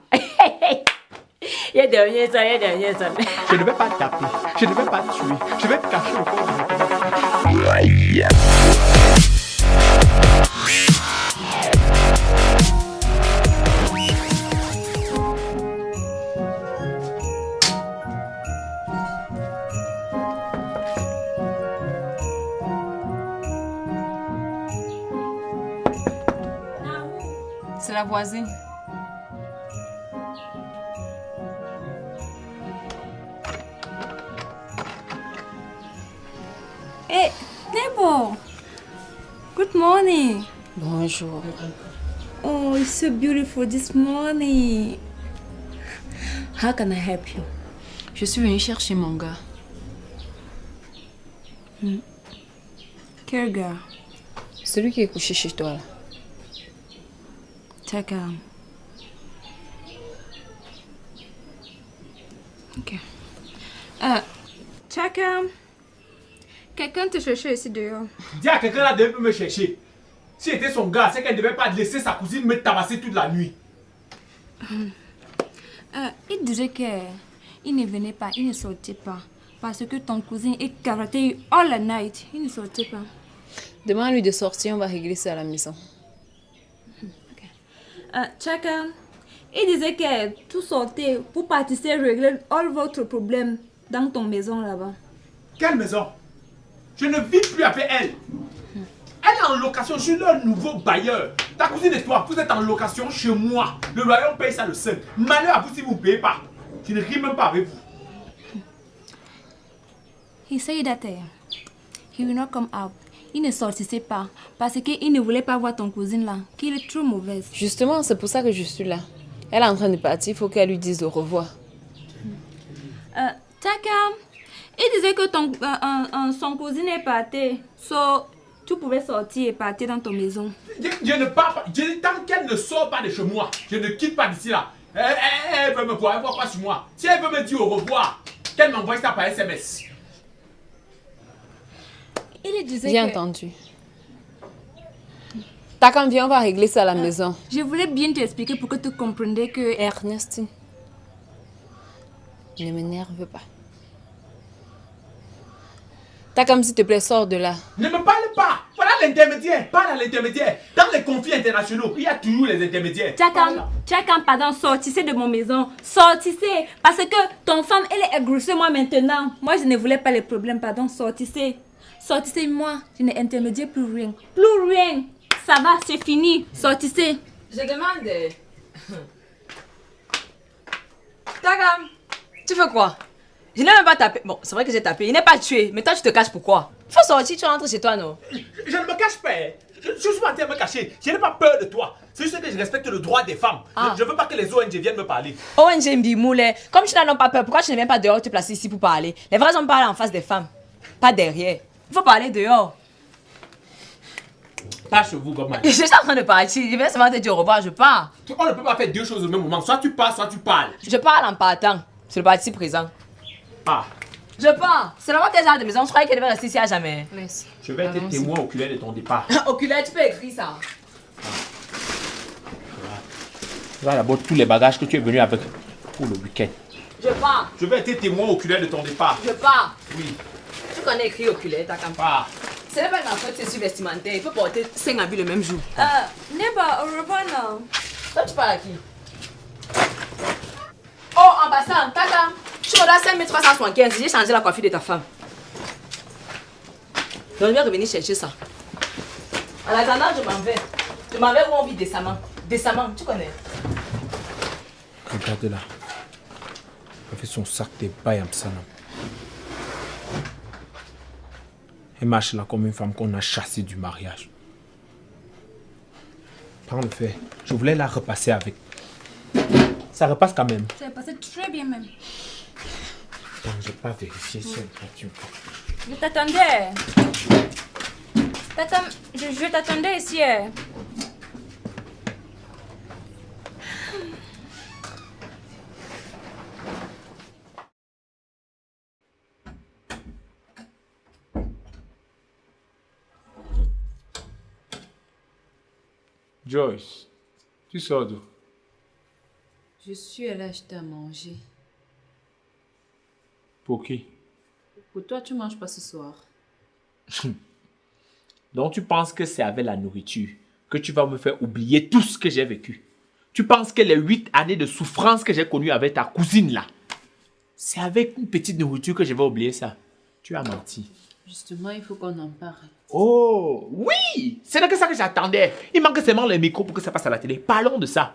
Il est dernier sol, il est dernier sol. Je ne vais pas taper, je ne vais pas tuer, je vais cacher le corps de ma C'est la voisine. Hey, neighbor. Good morning. Bonjour. Oh, it's so beautiful this morning. How can I help you? Je suis venue chercher mon gars. Quel gars? Celui qui est couché chez toi là. Chakam. Ok. Chakam. Quelqu'un te cherchait ici dehors. Dis à quelqu'un là de me chercher. Si c'était son gars, c'est qu'elle ne devait pas laisser sa cousine me tabasser toute la nuit. Il disait que il ne venait pas, il ne sortait pas. parce que ton cousin est karaté all the night. Il ne sortait pas. Demande-lui de sortir, on va régler ça à la maison. Chaka, il disait que tout sortait pour participer à régler all votre problème dans ton maison là-bas. Quelle maison? Je ne vis plus avec elle. Elle est en location, je suis le nouveau bailleur. Ta cousine et toi, vous êtes en location chez moi. Le royaume paye ça le seul. Malheur à vous si vous ne payez pas. Je ne ris même pas avec vous. He said that he will not come out. Il ne sortissait pas parce qu'il ne voulait pas voir ton cousine là, qu'il est trop mauvaise. Justement, c'est pour ça que je suis là. Elle est en train de partir, il faut qu'elle lui dise au revoir. Chaka, il disait que son cousin est parti. So, tu pouvais sortir et partir dans ton maison. Je ne pars pas. Je dis tant qu'elle ne sort pas de chez moi, je ne quitte pas d'ici là. Elle veut me voir, elle ne voit pas sur moi. Si elle veut me dire au revoir, qu'elle m'envoie ça par SMS. Il disait J'ai entendu. T'as quand viens, on va régler ça à la maison. Je voulais bien t'expliquer pour que tu comprenais que... Ernestine, ne m'énerve pas. T'as comme s'il te plaît, sors de là. Ne me parle pas. Voilà l'intermédiaire. Parle à l'intermédiaire. Dans les conflits internationaux, il y a toujours les intermédiaires. Chaka, pardon, sortissez de mon maison. Sortissez. Parce que ton femme, elle est agressée moi maintenant. Moi, je ne voulais pas les problèmes, pardon. Sortissez. Sortissez, moi. Je n'intermédiaire plus rien. Plus rien. Ça va, c'est fini. Sortissez. Je demande... Tagam, tu fais quoi? Je n'ai même pas tapé. Bon, c'est vrai que j'ai tapé. Il n'est pas tué. Mais toi, tu te caches pourquoi? Faut sortir, tu rentres chez toi, non? Je ne me cache pas. Je suis pas en train de me cacher. Je n'ai pas peur de toi. C'est juste que je respecte le droit des femmes. Je ne veux pas que les ONG viennent me parler. ONG Mbimoulé, comme tu n'as pas peur, pourquoi tu ne viens pas dehors te placer ici pour parler? Les vrais hommes parlent en face des femmes, pas derrière. Il faut parler dehors. Pas chez vous, comme Je suis en train de partir. Je viens seulement te dire au revoir, je pars. On ne peut pas faire deux choses au même moment. Soit tu pars, soit tu parles. Je parle en partant. C'est le parti présent. Ah. Je pars. C'est vraiment tes gens de maison. Je croyais qu'elle devait rester ici à jamais. Laisse. Je vais être témoin oculaire de ton départ. Oculaire, tu peux écrire ça. Voilà d'abord tous les bagages que tu es venu avec pour le week-end. Je pars. Je vais être témoin oculaire de ton départ. Je pars. Oui. Tu connais écrire oculaire, ta campagne. Pars. Ce n'est pas ma faute, c'est sur vestimentaire. Il faut porter 5 habits le même jour. Neba, au revoir non. Toi, tu parles à qui? Oh, ambassade, tata. Tu me donnes 5375. J'ai changé la coiffure de ta femme. Donc, je vais revenir chercher ça. En attendant, je m'en vais. Je m'en vais où on vit décemment. Décemment, tu connais. Regarde là. Elle fait son sac de bail en salam. Elle marche là comme une femme qu'on a chassée du mariage. Prends le fait. Je voulais la repasser avec. Ça repasse quand même. Ça va passer très bien même. Attends, je vais pas vérifier si elle voiture. Je t'attendais. Je t'attendais ici. Joyce, tu sors d'où? Je suis allée acheter à manger. Pour qui? Pour toi, tu manges pas ce soir. Donc tu penses que c'est avec la nourriture que tu vas me faire oublier tout ce que j'ai vécu? Tu penses que les 8 années de souffrance que j'ai connues avec ta cousine là, c'est avec une petite nourriture que je vais oublier ça? Tu as menti. Justement, il faut qu'on en parle. Oh, oui! C'est que ça que j'attendais. Il manque seulement le micro pour que ça passe à la télé. Parlons de ça.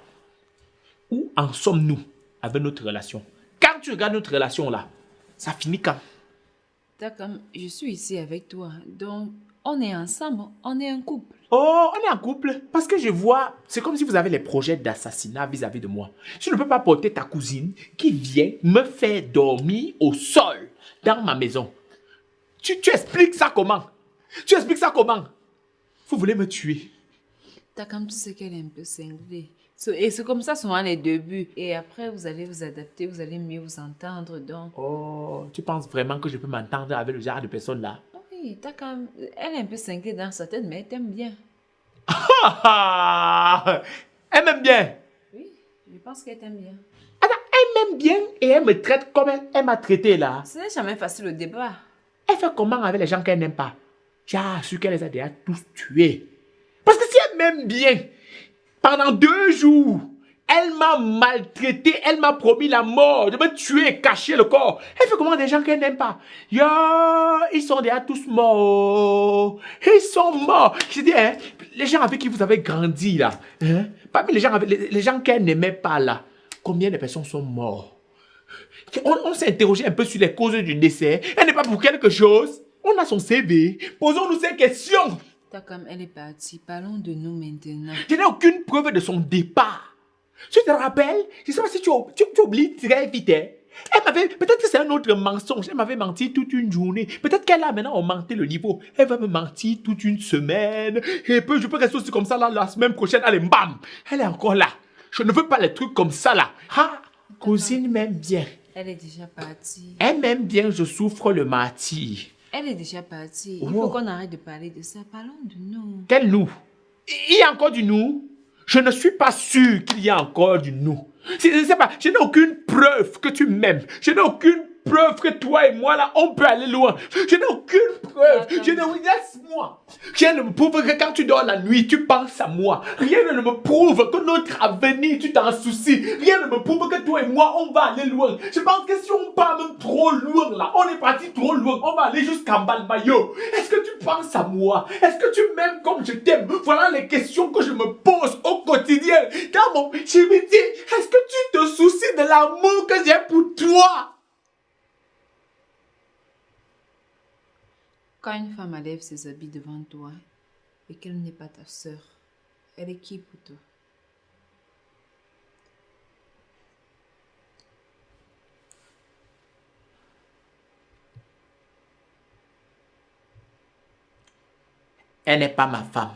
Où en sommes-nous avec notre relation? Quand tu regardes notre relation là, ça finit quand? D'accord, je suis ici avec toi. Donc, on est ensemble, on est un couple. Oh, on est en couple. Parce que je vois, c'est comme si vous avez les projets d'assassinat vis-à-vis de moi. Je ne peux pas porter ta cousine qui vient me faire dormir au sol dans ma maison. Tu expliques ça comment? Tu expliques ça comment? Vous voulez me tuer? T'as comme tu sais qu'elle est un peu cinglée. Et c'est comme ça souvent les débuts. Et après, vous allez vous adapter, vous allez mieux vous entendre. Donc... Oh, tu penses vraiment que je peux m'entendre avec le genre de personne là? Oui, t'as quand même... Elle est un peu cinglée dans sa tête, mais elle t'aime bien. Elle m'aime bien. Oui, je pense qu'elle t'aime bien. Attends, elle m'aime bien et elle me traite comme elle m'a traité là. Ce n'est jamais facile le débat. Elle fait comment avec les gens qu'elle n'aime pas? J'ai su qu'elle les a déjà tous tués. Parce que si elle m'aime bien, pendant 2 jours, elle m'a maltraité, elle m'a promis la mort, de me tuer, cacher le corps. Elle fait comment des gens qu'elle n'aime pas? Yo, ils sont déjà tous morts. Ils sont morts. Je dis, hein, les gens avec qui vous avez grandi là, hein, parmi les gens qu'elle n'aimait pas là, combien de personnes sont mortes? On s'est interrogé un peu sur les causes du décès. Elle n'est pas pour quelque chose. On a son CV. Posons-nous ces questions. Takam, elle est partie. Parlons de nous maintenant. Je n'ai aucune preuve de son départ. Tu te rappelles? Je ne sais pas si tu oublies très vite. Hein? Elle m'avait, peut-être que c'est un autre mensonge. Elle m'avait menti toute une journée. Peut-être qu'elle a maintenant augmenté le niveau. Elle va me mentir toute une semaine. Et puis je peux rester aussi comme ça là, la semaine prochaine. Allez, bam! Elle est encore là. Je ne veux pas les trucs comme ça là. Ha! Cousine m'aime bien. Elle est déjà partie. Elle m'aime bien, je souffre le martyr. Elle est déjà partie. Il Oh. faut qu'on arrête de parler de ça. Parlons de nous. Quel nous? Il y a encore du nous? Je ne suis pas sûr qu'il y a encore du nous. Je ne sais pas, je n'ai aucune preuve que tu m'aimes. Je n'ai aucune preuve que toi et moi là, on peut aller loin. Je n'ai aucune preuve. Je n'ai... Laisse-moi. Rien ne me prouve que quand tu dors la nuit, tu penses à moi. Rien ne me prouve que notre avenir, tu t'en soucies. Rien ne me prouve que toi et moi, on va aller loin. Je pense que si on part même trop loin là, on est parti trop loin, on va aller jusqu'à Balmayo. Est-ce que tu penses à moi? Est-ce que tu m'aimes comme je t'aime? Voilà les questions que je me pose au quotidien. Quand mon je me dis, est-ce que tu te soucies de l'amour que j'ai pour toi? Quand une femme enlève ses habits devant toi et qu'elle n'est pas ta sœur, elle est qui pour toi? Elle n'est pas ma femme.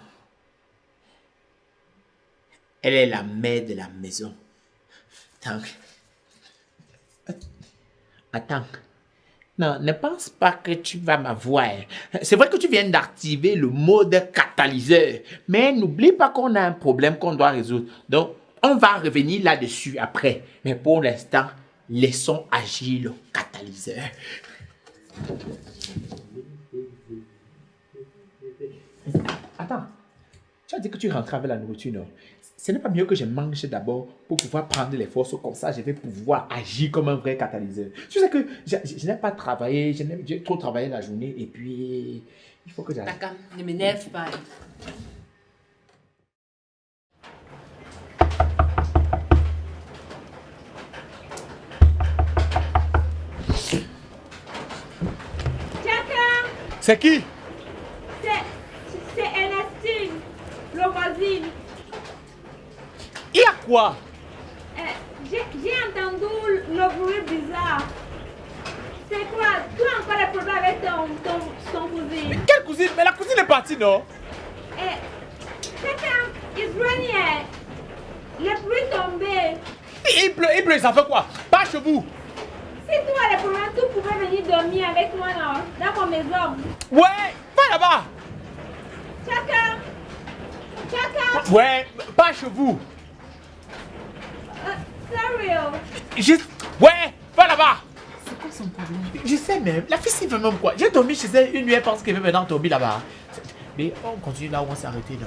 Elle est la mère de la maison. Attends. Non, ne pense pas que tu vas m'avoir. C'est vrai que tu viens d'activer le mode catalyseur. Mais n'oublie pas qu'on a un problème qu'on doit résoudre. Donc, on va revenir là-dessus après. Mais pour l'instant, laissons agir le catalyseur. Attends. Tu as dit que tu rentrais avec la nourriture, non? Ce n'est pas mieux que je mange d'abord pour pouvoir prendre les forces comme ça, je vais pouvoir agir comme un vrai catalyseur. Tu sais que je n'ai pas travaillé, j'ai trop travaillé la journée et puis il faut que j'aille. Takam, ne m'énerve pas. C'est qui? C'est Ernestine, le voisine. Il y a quoi? J'ai entendu le bruit bizarre. C'est quoi? Tu as encore des problèmes avec ton cousine? Quelle cousine? Mais la cousine est partie, non? It's raining. Le bruit tombé. Il pleut, ça fait quoi? Pas chez vous. Si tu as des problèmes, tu pouvais venir dormir avec moi dans mon maison. Ouais, va là-bas. Chaka. Ouais, pas chez vous. Sorry. Ouais, va là-bas. C'est quoi son problème? Je sais même, la fille veut même quoi? J'ai dormi chez elle une nuit, elle pense qu'elle veut maintenant dormir là-bas. Mais on continue là où on s'est arrêté là.